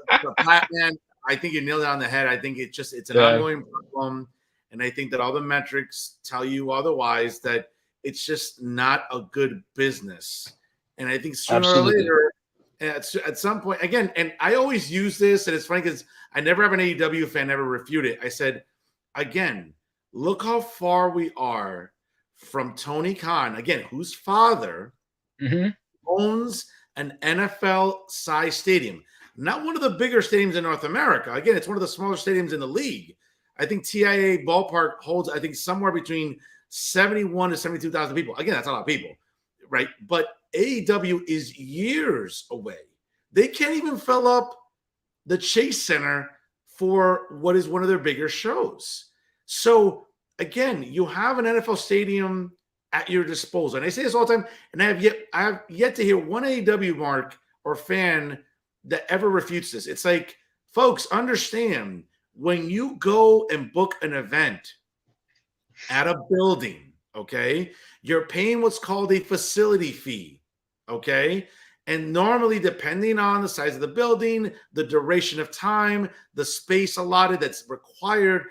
Man, I think you nailed it on the head. I think it's an ongoing problem. And I think that all the metrics tell you otherwise, that it's just not a good business. And I think sooner or later, at some point, again, and I always use this, and it's funny because I never have an AEW fan ever refute it. I said, again, look how far we are from Tony Khan, again, whose father owns an NFL-sized stadium. Not one of the bigger stadiums in North America. Again, it's one of the smaller stadiums in the league. I think TIA Ballpark holds, I think, somewhere between 71 to 72,000 people. Again, that's a lot of people, right? But AEW is years away. They can't even fill up the Chase Center for what is one of their bigger shows. So, again, you have an NFL stadium at your disposal. And I say this all the time, and I have yet to hear one AEW mark or fan that ever refutes this. It's like, folks, understand, when you go and book an event at a building, okay, you're paying what's called a facility fee, okay? And normally, depending on the size of the building, the duration of time, the space allotted that's required,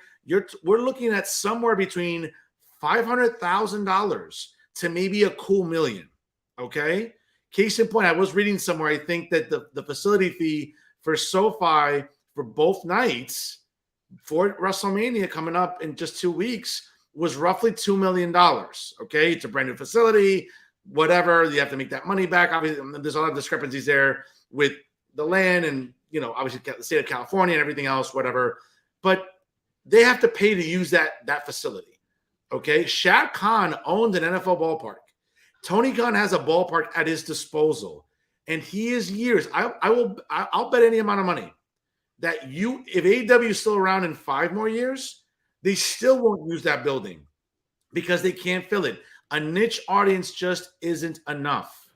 we're looking at somewhere between $500,000 to maybe a cool $1 million, okay? Case in point, I was reading somewhere, I think that the facility fee for SoFi for both nights for WrestleMania coming up in just 2 weeks was roughly $2 million, okay? It's a brand new facility, whatever. You have to make that money back. Obviously, there's a lot of discrepancies there with the land and, you know, obviously the state of California and everything else, whatever. But they have to pay to use that facility, okay? Shaq Khan owned an NFL ballpark. Tony Khan has a ballpark at his disposal, and he is years. I'll bet any amount of money that if AEW is still around in 5 more years, they still won't use that building because they can't fill it. A niche audience just isn't enough.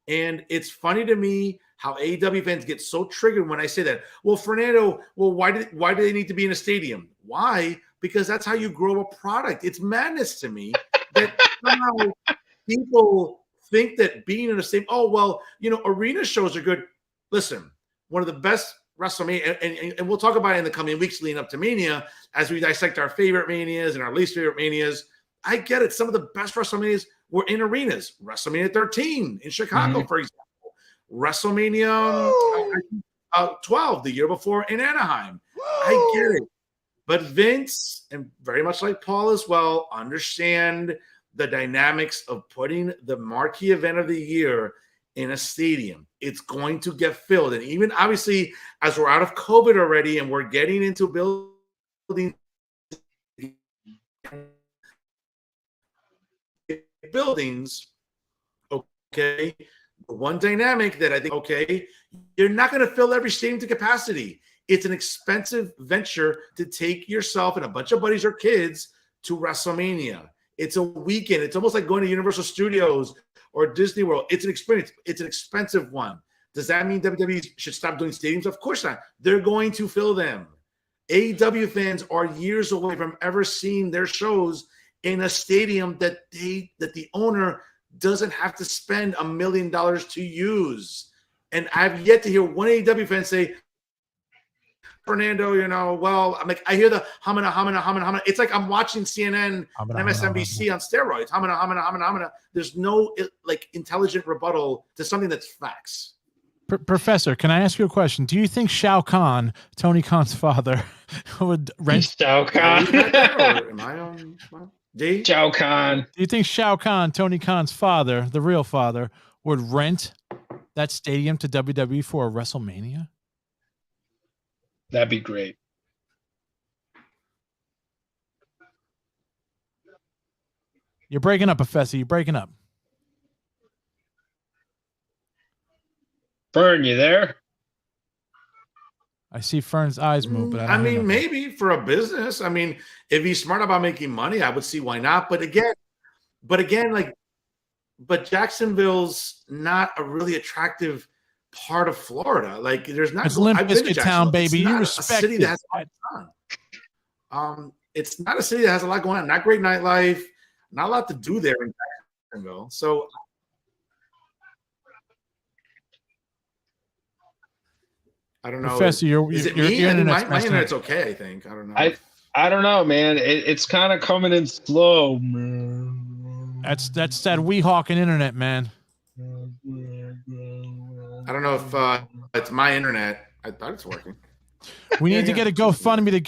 And it's funny to me how AEW fans get so triggered when I say that. Well, Fernando, why do they need to be in a stadium? Why? because that's how you grow a product. It's madness to me that somehow people think that being in a stadium, arena shows are good. Listen, one of the best WrestleMania, and we'll talk about it in the coming weeks leading up to Mania as we dissect our favorite Manias and our least favorite Manias. I get it. Some of the best WrestleManias were in arenas. WrestleMania 13 in Chicago, for example. WrestleMania 12 the year before in Anaheim. I get it. But Vince, and very much like Paul as well, understand the dynamics of putting the marquee event of the year in a stadium. It's going to get filled. And even obviously, as we're out of COVID already and we're getting into buildings, okay, one dynamic that I think, okay, you're not going to fill every stadium to capacity. It's an expensive venture to take yourself and a bunch of buddies or kids to WrestleMania. It's a weekend. It's almost like going to Universal Studios or Disney World. It's an experience. It's an expensive one. Does that mean WWE should stop doing stadiums? Of course not. They're going to fill them. AEW fans are years away from ever seeing their shows in a stadium that the owner doesn't have to spend $1 million to use. And I've yet to hear one AEW fan say, Fernando, I'm like, I hear the hamina. It's like I'm watching CNN and MSNBC on steroids. Hamina. There's no intelligent rebuttal to something that's facts. Professor, can I ask you a question? Do you think Shao Kahn, Tony Khan's father, would rent Shao Kahn? Am I on D? Shao Kahn. Do you think Shao Kahn, Tony Khan's father, the real father, would rent that stadium to WWE for a WrestleMania? That'd be great. You're breaking up, Professor. You're breaking up. Fern, you there? I see Fern's eyes move, but I mean, maybe for a business. I mean, if he's smart about making money, I would see why not. But again, Jacksonville's not a really attractive part of Florida. Like, there's not. It's Limp Bizkit town, baby. You respect a city that has a lot going on. It's not a city that has a lot going on. Not great nightlife. Not a lot to do there in Jacksonville. So. I don't know. Professor, is it me? My internet's okay, I think. I don't know. I don't know, man. It's kind of coming in slow, man. That's that Weehawken internet, man. I don't know if it's my internet. I thought it's working. We need to get a GoFundMe to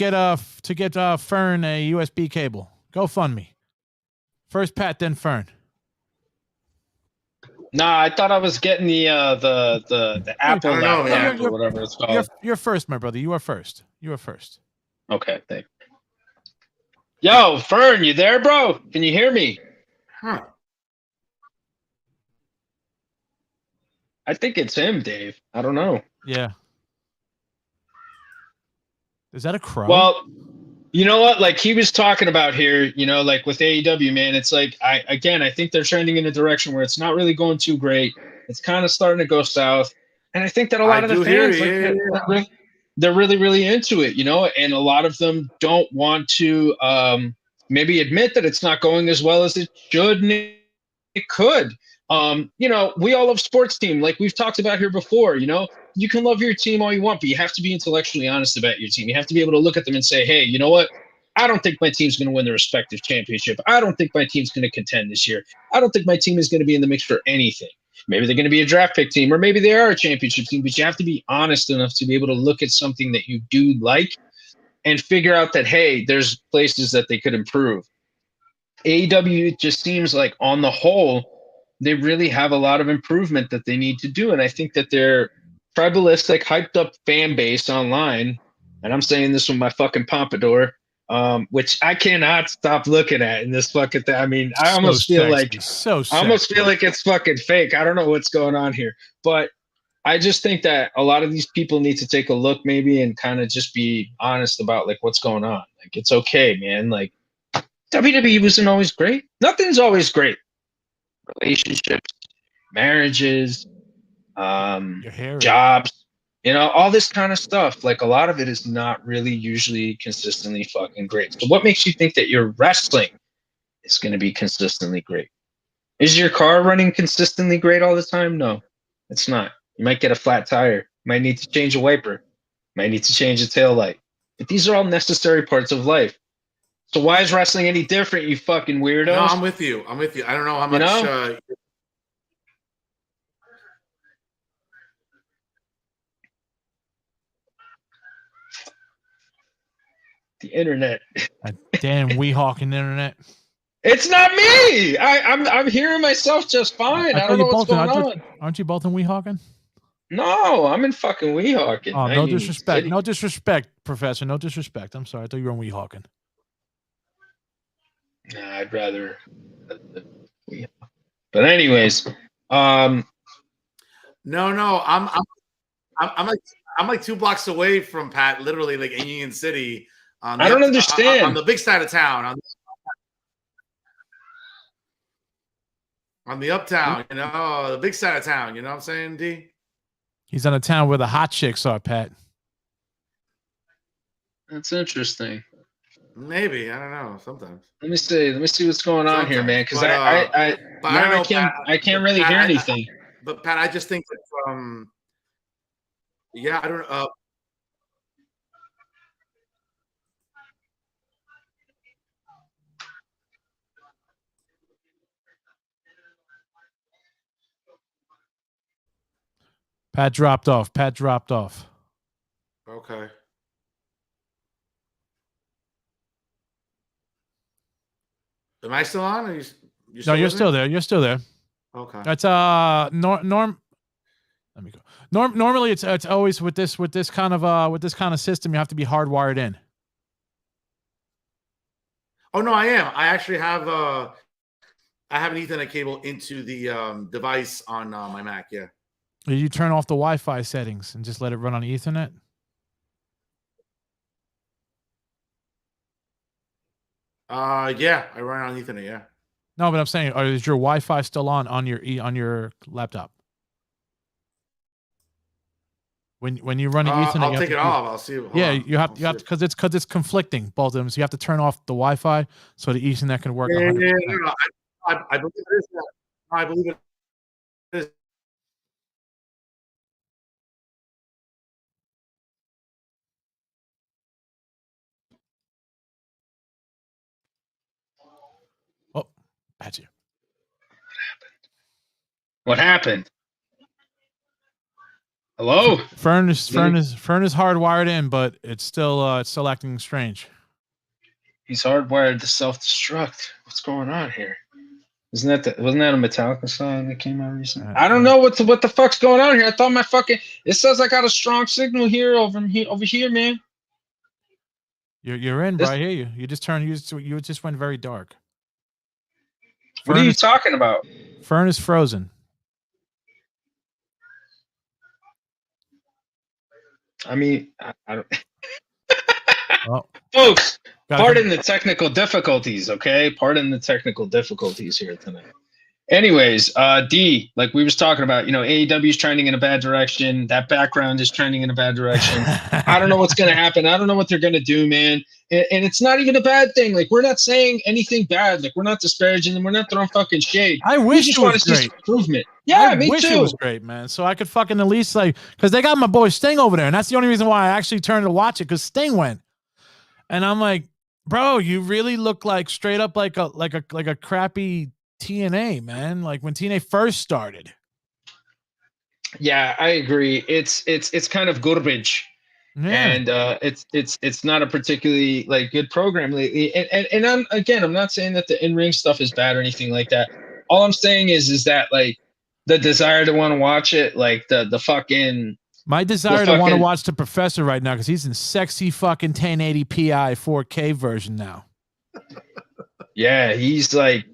get Fern a USB cable. GoFundMe. First Pat, then Fern. Nah, I thought I was getting the Apple laptop or whatever it's called. You're first, my brother. You are first. Okay, thanks. Yo, Fern, you there, bro? Can you hear me? Huh. I think it's him, Dave. I don't know. Yeah. Is that a crow? Well, you know what? Like he was talking about here, like with AEW, man, it's like, I think they're trending in a direction where it's not really going too great. It's kind of starting to go south. And I think that a lot of the fans, they're really, really into it, and a lot of them don't want to maybe admit that it's not going as well as it should and it could. We all love sports team. Like we've talked about here before, you can love your team all you want, but you have to be intellectually honest about your team. You have to be able to look at them and say, hey, you know what? I don't think my team's going to win the respective championship. I don't think my team's going to contend this year. I don't think my team is going to be in the mix for anything. Maybe they're going to be a draft pick team, or maybe they are a championship team, but you have to be honest enough to be able to look at something that you do like and figure out that, hey, there's places that they could improve. AEW just seems like on the whole, they really have a lot of improvement that they need to do. And I think that they're tribalistic, hyped up fan base online, and I'm saying this with my fucking pompadour, which I cannot stop looking at in this fucking thing. I mean, I almost feel like it's fucking fake. I don't know what's going on here, but I just think that a lot of these people need to take a look maybe and kind of just be honest about like what's going on. Like it's okay, man. Like WWE wasn't always great. Nothing's always great. Relationships, marriages, jobs, You know, all this kind of stuff. Like a lot of it is not really usually consistently fucking great. So what makes you think that your wrestling is going to be consistently great? Is your car running consistently great all the time? No, it's not. You might get a flat tire. You might need to change a wiper. You might need to change a tail light. But these are all necessary parts of life. So why is wrestling any different, you fucking weirdos? No, I'm with you. I don't know how much. The internet. Damn Weehawking internet. It's not me. I'm hearing myself just fine. I don't know what's going on. Aren't you both in Weehawking? No, I'm in fucking Weehawking. Oh, no disrespect. No disrespect, Professor. No disrespect. I'm sorry. I thought you were in Weehawking. Nah, I'd rather. But anyways, no, I'm like 2 blocks away from Pat, literally like in Union City. I don't understand. On the big side of town. On the uptown, you know, the big side of town. You know what I'm saying, D? He's on a town where the hot chicks are, Pat. That's interesting. Maybe, I don't know. Sometimes. Let me see what's going on here, man. Because I can't really hear anything. But Pat, I just think that yeah, I don't know. Pat dropped off. Okay. Am I still on? Or no, you're still there. You're still there. Okay. That's Norm. Let me go. Normally, it's always with this kind of system, you have to be hardwired in. Oh no, I am. I actually have I have an Ethernet cable into the device on my Mac. Yeah. You turn off the Wi-Fi settings and just let it run on Ethernet. Yeah, I run on Ethernet. Yeah. No, but I'm saying, is your Wi-Fi still on your laptop? When you run the Ethernet, I'll take it off. I'll see. You have to because it's conflicting, both of them. So you have to turn off the Wi-Fi so the Ethernet can work. Yeah, no, I believe it is that. I believe it is. Oh, that's you. What happened? Hello? Fern is hardwired in, but it's still acting strange. He's hardwired to self-destruct. What's going on here? Wasn't that a Metallica song that came out recently? I don't know what the fuck's going on here. I thought it says I got a strong signal here over here, man. You're in, bro. I hear you. You just went very dark. What are you talking about? Fern is frozen. I mean, I don't. Well, folks, pardon the technical difficulties, okay? Pardon the technical difficulties here tonight. Anyways, D, like we was talking about, you know, AEW is trending in a bad direction. That background is trending in a bad direction. I don't know what's going to happen. I don't know what they're going to do, man. And it's not even a bad thing. Like, we're not saying anything bad. Like, we're not disparaging them. We're not throwing fucking shade. I wish it was great. Improvement. Yeah, me too. I wish it was great, man. So I could fucking at least, like, because they got my boy Sting over there. And that's the only reason why I actually turned to watch it, because Sting went. And I'm like, bro, you really look like straight up like a crappy TNA, man. Like when TNA first started. Yeah, I agree. It's kind of garbage. Yeah. And it's not a particularly like good program lately. And I'm not saying that the in-ring stuff is bad or anything like that. All I'm saying is that like the desire to want to watch it, like the fucking my desire to want to watch the Professor right now, because he's in sexy fucking 1080 Pi 4K version now. Yeah, he's like,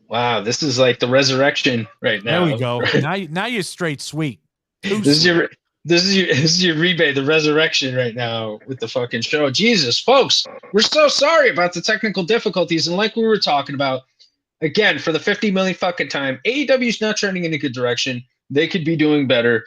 wow, this is like the resurrection right now. There we go. Now you're straight sweet. This is your Uribe, the resurrection right now with the fucking show. Jesus, folks, we're so sorry about the technical difficulties. And like we were talking about, again, for the 50 million fucking time, AEW is not trending in a good direction. They could be doing better.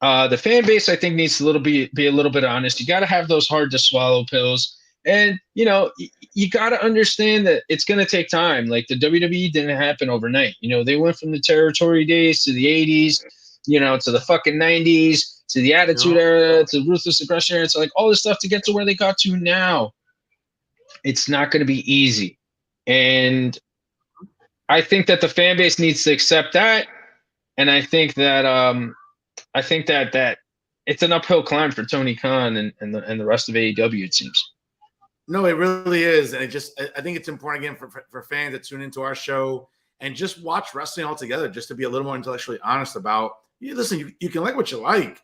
The fan base, I think, needs to be a little bit honest. You got to have those hard to swallow pills. And, you got to understand that it's going to take time. Like the WWE didn't happen overnight. They went from the territory days to the 80s, to the fucking 90s, to the Attitude Era, to Ruthless Aggression Era. It's like all this stuff to get to where they got to now. It's not going to be easy. And I think that the fan base needs to accept that. And I think that that it's an uphill climb for Tony Khan and the rest of AEW, it seems. No, it really is. And I think it's important again for fans that tune into our show and just watch wrestling altogether, just to be a little more intellectually honest about, listen, you can like what you like,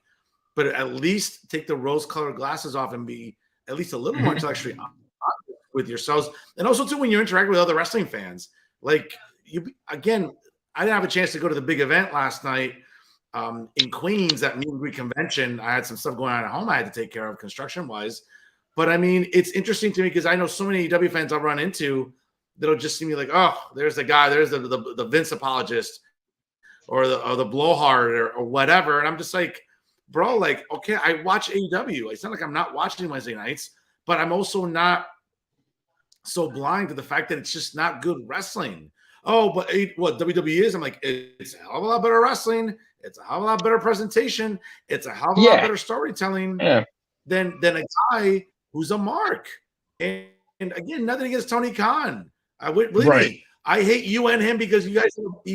but at least take the rose-colored glasses off and be at least a little more intellectually honest with yourselves. And also too, when you interact with other wrestling fans, like I didn't have a chance to go to the big event last night in Queens at Meet and Greet Convention. I had some stuff going on at home I had to take care of construction-wise. But, I mean, it's interesting to me because I know so many AEW fans I'll run into that'll just see me like, oh, there's the guy, there's the Vince apologist or the blowhard or whatever. And I'm just like, bro, like, okay, I watch AEW. It's not like I'm not watching Wednesday nights, but I'm also not so blind to the fact that it's just not good wrestling. Oh, but what WWE is, I'm like, it's a hell of a lot better wrestling. It's a hell of a lot better presentation. It's a hell of a lot better storytelling than a guy who's a mark. And again, nothing against Tony Khan. I hate you and him because you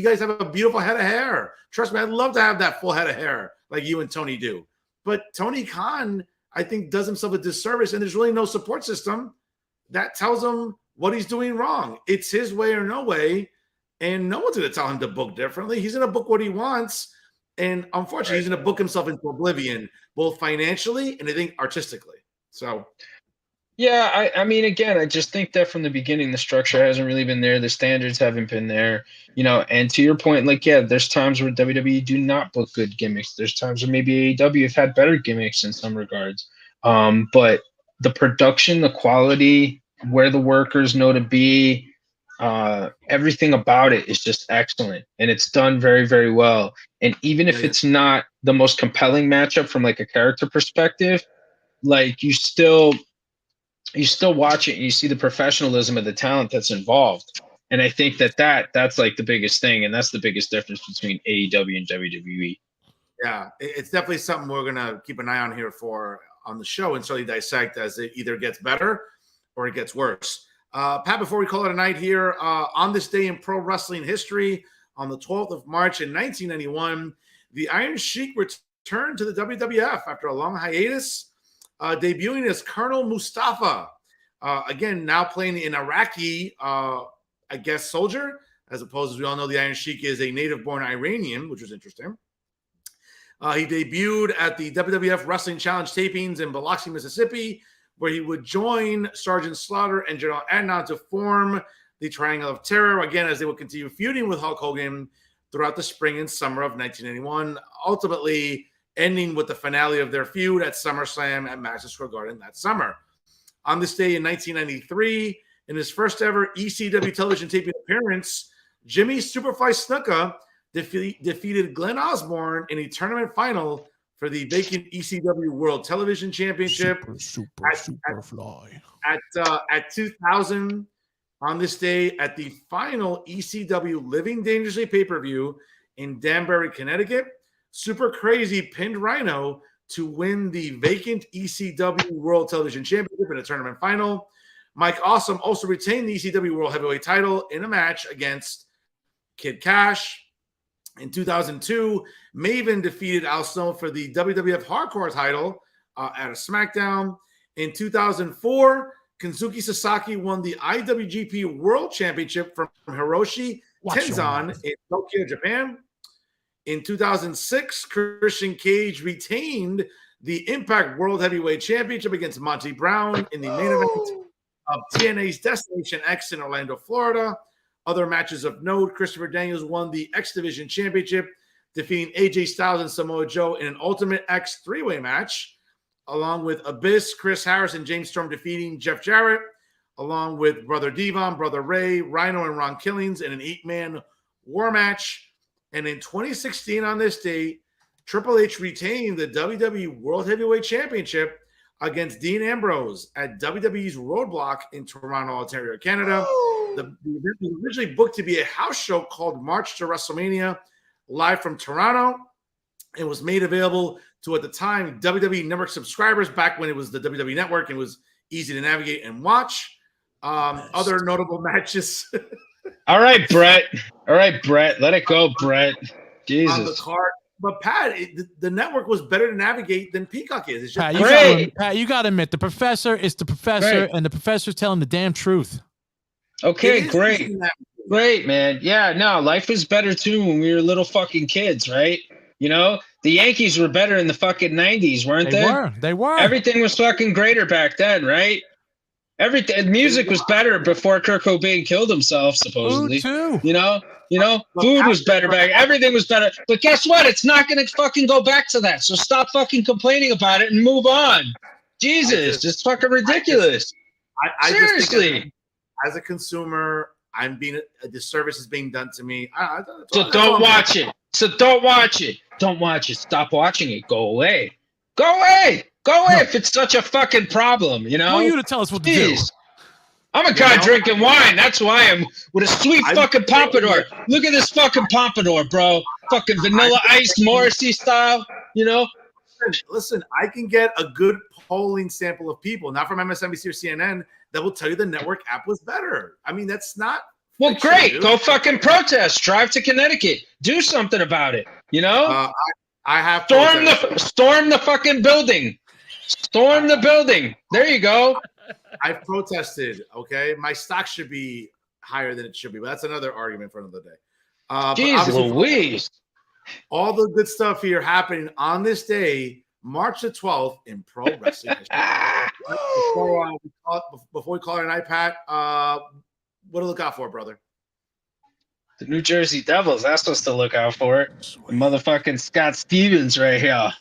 guys have a beautiful head of hair. Trust me, I'd love to have that full head of hair like you and Tony do. But Tony Khan, I think, does himself a disservice, and there's really no support system that tells him what he's doing wrong. It's his way or no way, and no one's going to tell him to book differently. He's going to book what he wants, and unfortunately, he's going to book himself into oblivion, both financially and I think artistically. So, yeah, I mean, again, I just think that from the beginning, the structure hasn't really been there. The standards haven't been there, and to your point, like, yeah, there's times where WWE do not book good gimmicks. There's times where maybe AEW have had better gimmicks in some regards. But the production, the quality, where the workers know to be, everything about it is just excellent. And it's done very, very well. And even if it's not the most compelling matchup from like a character perspective, like you still watch it and you see the professionalism of the talent that's involved. And I think that's like the biggest thing. And that's the biggest difference between AEW and WWE. Yeah, it's definitely something we're going to keep an eye on here on the show and certainly dissect as it either gets better or it gets worse. Pat, before we call it a night here, on this day in pro wrestling history, on the 12th of March in 1991, the Iron Sheik returned to the WWF after a long hiatus, debuting as Colonel Mustafa. Again, now playing an Iraqi, soldier, as opposed to, we all know the Iron Sheik is a native-born Iranian, which was interesting. He debuted at the WWF Wrestling Challenge tapings in Biloxi, Mississippi, where he would join Sergeant Slaughter and General Adnan to form the Triangle of Terror, again, as they would continue feuding with Hulk Hogan throughout the spring and summer of 1991, ultimately ending with the finale of their feud at SummerSlam at Madison Square Garden that summer. On this day in 1993, in his first ever ECW television taping appearance, Jimmy Superfly Snuka defeated Glenn Osborne in a tournament final for the vacant ECW World Television Championship. Superfly. At 2000, on this day, at the final ECW Living Dangerously pay-per-view in Danbury, Connecticut, Super Crazy pinned Rhino to win the vacant ECW World Television Championship in a tournament final. Mike Awesome also retained the ECW World Heavyweight title in a match against Kid Cash. In 2002, Maven defeated Al Snow for the WWF Hardcore title at a SmackDown. In 2004, Kensuke Sasaki won the IWGP World Championship from Hiroshi Tenzan in Tokyo, Japan. In 2006, Christian Cage retained the Impact World Heavyweight Championship against Monty Brown in the main event of TNA's Destination X in Orlando, Florida. Other matches of note, Christopher Daniels won the X Division Championship, defeating AJ Styles and Samoa Joe in an Ultimate X three-way match, along with Abyss, Chris Harris, and James Storm defeating Jeff Jarrett, along with Brother Devon, Brother Ray, Rhino, and Ron Killings in an 8-man war match. And in 2016, on this date, Triple H retained the WWE World Heavyweight Championship against Dean Ambrose at WWE's Roadblock in Toronto, Ontario, Canada. The event was originally booked to be a house show called March to WrestleMania, live from Toronto. It was made available to, at the time, WWE Network subscribers back when it was the WWE Network and was easy to navigate and watch. Other notable matches. All right, Brett. Let it go, Brett. Jesus. On the card. But Pat, the network was better to navigate than Peacock is. It's just Pat, you got to admit, the professor is the professor, and the professor's telling the damn truth. Okay, great, man. Yeah, no, life was better too when we were little fucking kids, right? You know, the Yankees were better in the fucking 90s, weren't they? They were. Everything was fucking greater back then, right? Everything, music was better before Kurt Cobain killed himself, supposedly. Food too. You know, food was better back. Everything was better. But guess what? It's not going to fucking go back to that. So stop fucking complaining about it and move on. Jesus, it's fucking ridiculous. Seriously. Just think as a consumer, I'm being a disservice is being done to me. So don't watch it. Don't watch it. Stop watching it. Go away. If it's such a fucking problem, you know. Who are you to tell us what to do? I'm a guy drinking wine. That's why I'm with a sweet fucking pompadour. Look at this fucking pompadour, bro. Fucking vanilla iced Morrissey style, you know. Listen, I can get a good polling sample of people, not from MSNBC or CNN, that will tell you the network app was better. I mean, that's not. Well, great. Go fucking protest. Drive to Connecticut. Do something about it. You know. I have storm the fucking building. Storm the building. There you go. I've protested. Okay, my stock should be higher than it should be, but that's another argument for another day. Jeez Louise. All the good stuff here happening on this day, March the 12th, in pro wrestling. Before we call it an iPad, what to look out for, brother? The New Jersey Devils. That's what's to look out for. Motherfucking Scott Stevens right here.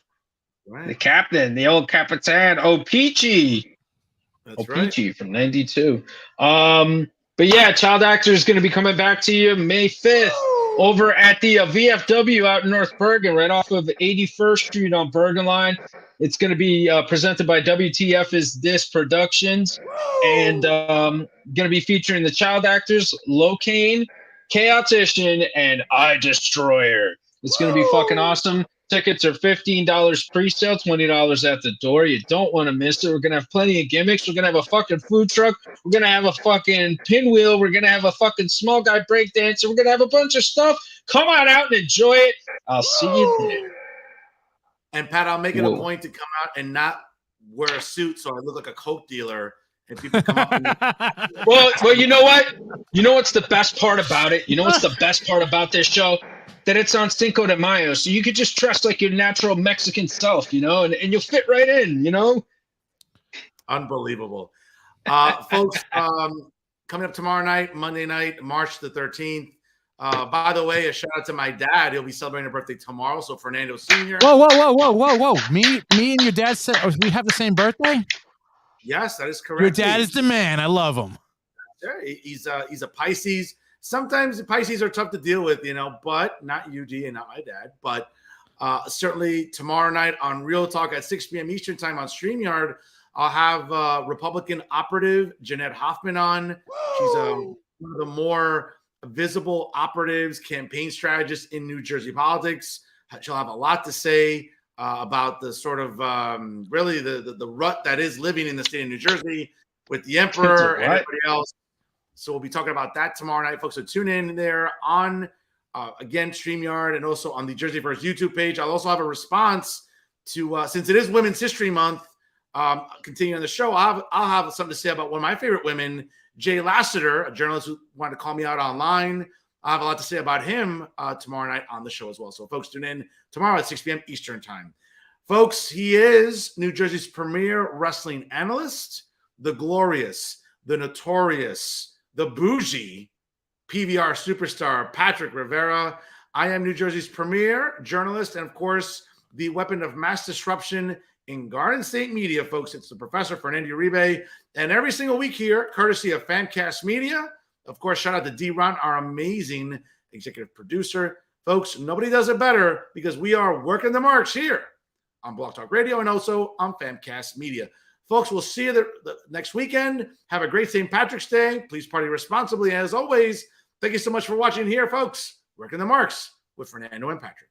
Right. The captain, the old Capitan, Peachy. That's Peachy from 92. But yeah, Child Actor is going to be coming back to you May 5th over at the VFW out in North Bergen, right off of 81st Street on Bergen Line. It's going to be presented by WTF Is This Productions, and going to be featuring the Child Actors, Locaine, Chaotician, and I Destroyer. It's going to be fucking awesome. Tickets are $15 pre-sale, $20 at the door. You don't want to miss it. We're going to have plenty of gimmicks. We're going to have a fucking food truck. We're going to have a fucking pinwheel. We're going to have a fucking small guy breakdancer. We're going to have a bunch of stuff. Come on out and enjoy it. I'll see you there. And Pat, I'll make it a point to come out and not wear a suit so I look like a coke dealer. And people come up and well, you know what? You know what's the best part about it? You know what's the best part about this show? That it's on Cinco de Mayo, so you could just dress like your natural Mexican self, you know, and you'll fit right in, you know? Unbelievable. Folks, coming up tomorrow night, Monday night, March the 13th. By the way, a shout out to my dad. He'll be celebrating a birthday tomorrow, so Fernando Sr. Whoa. Me and your dad said we have the same birthday? Yes, that is correct. Your dad is the man. I love him. He's a Pisces. Sometimes the Pisces are tough to deal with, you know, but not UG and not my dad. But certainly tomorrow night on Real Talk at 6 p.m. Eastern time on StreamYard, I'll have Republican operative Jeanette Hoffman on. She's one of the more visible operatives, campaign strategists in New Jersey politics. She'll have a lot to say about the sort of really the rut that is living in the state of New Jersey with the emperor and everybody else. So we'll be talking about that tomorrow night, folks. So tune in there on, again, StreamYard and also on the Jersey First YouTube page. I'll also have a response to, since it is Women's History Month, continuing on the show, I'll have something to say about one of my favorite women, Jay Lassiter, a journalist who wanted to call me out online. I'll have a lot to say about him tomorrow night on the show as well. So folks, tune in tomorrow at 6 p.m. Eastern time. Folks, he is New Jersey's premier wrestling analyst, the glorious, the notorious, the bougie PBR superstar, Patrick Rivera. I am New Jersey's premier journalist and, of course, the weapon of mass disruption in Garden State media, folks. It's the Professor Fernando Uribe. And every single week here, courtesy of Fancast Media, of course, shout out to Dee Rotten, our amazing executive producer. Folks, nobody does it better because we are working the marks here on Blog Talk Radio and also on Famcast Media. Folks, we'll see you the next weekend. Have a great St. Patrick's Day. Please party responsibly. As always, thank you so much for watching here, folks. Working the marks with Fernando and Patrick.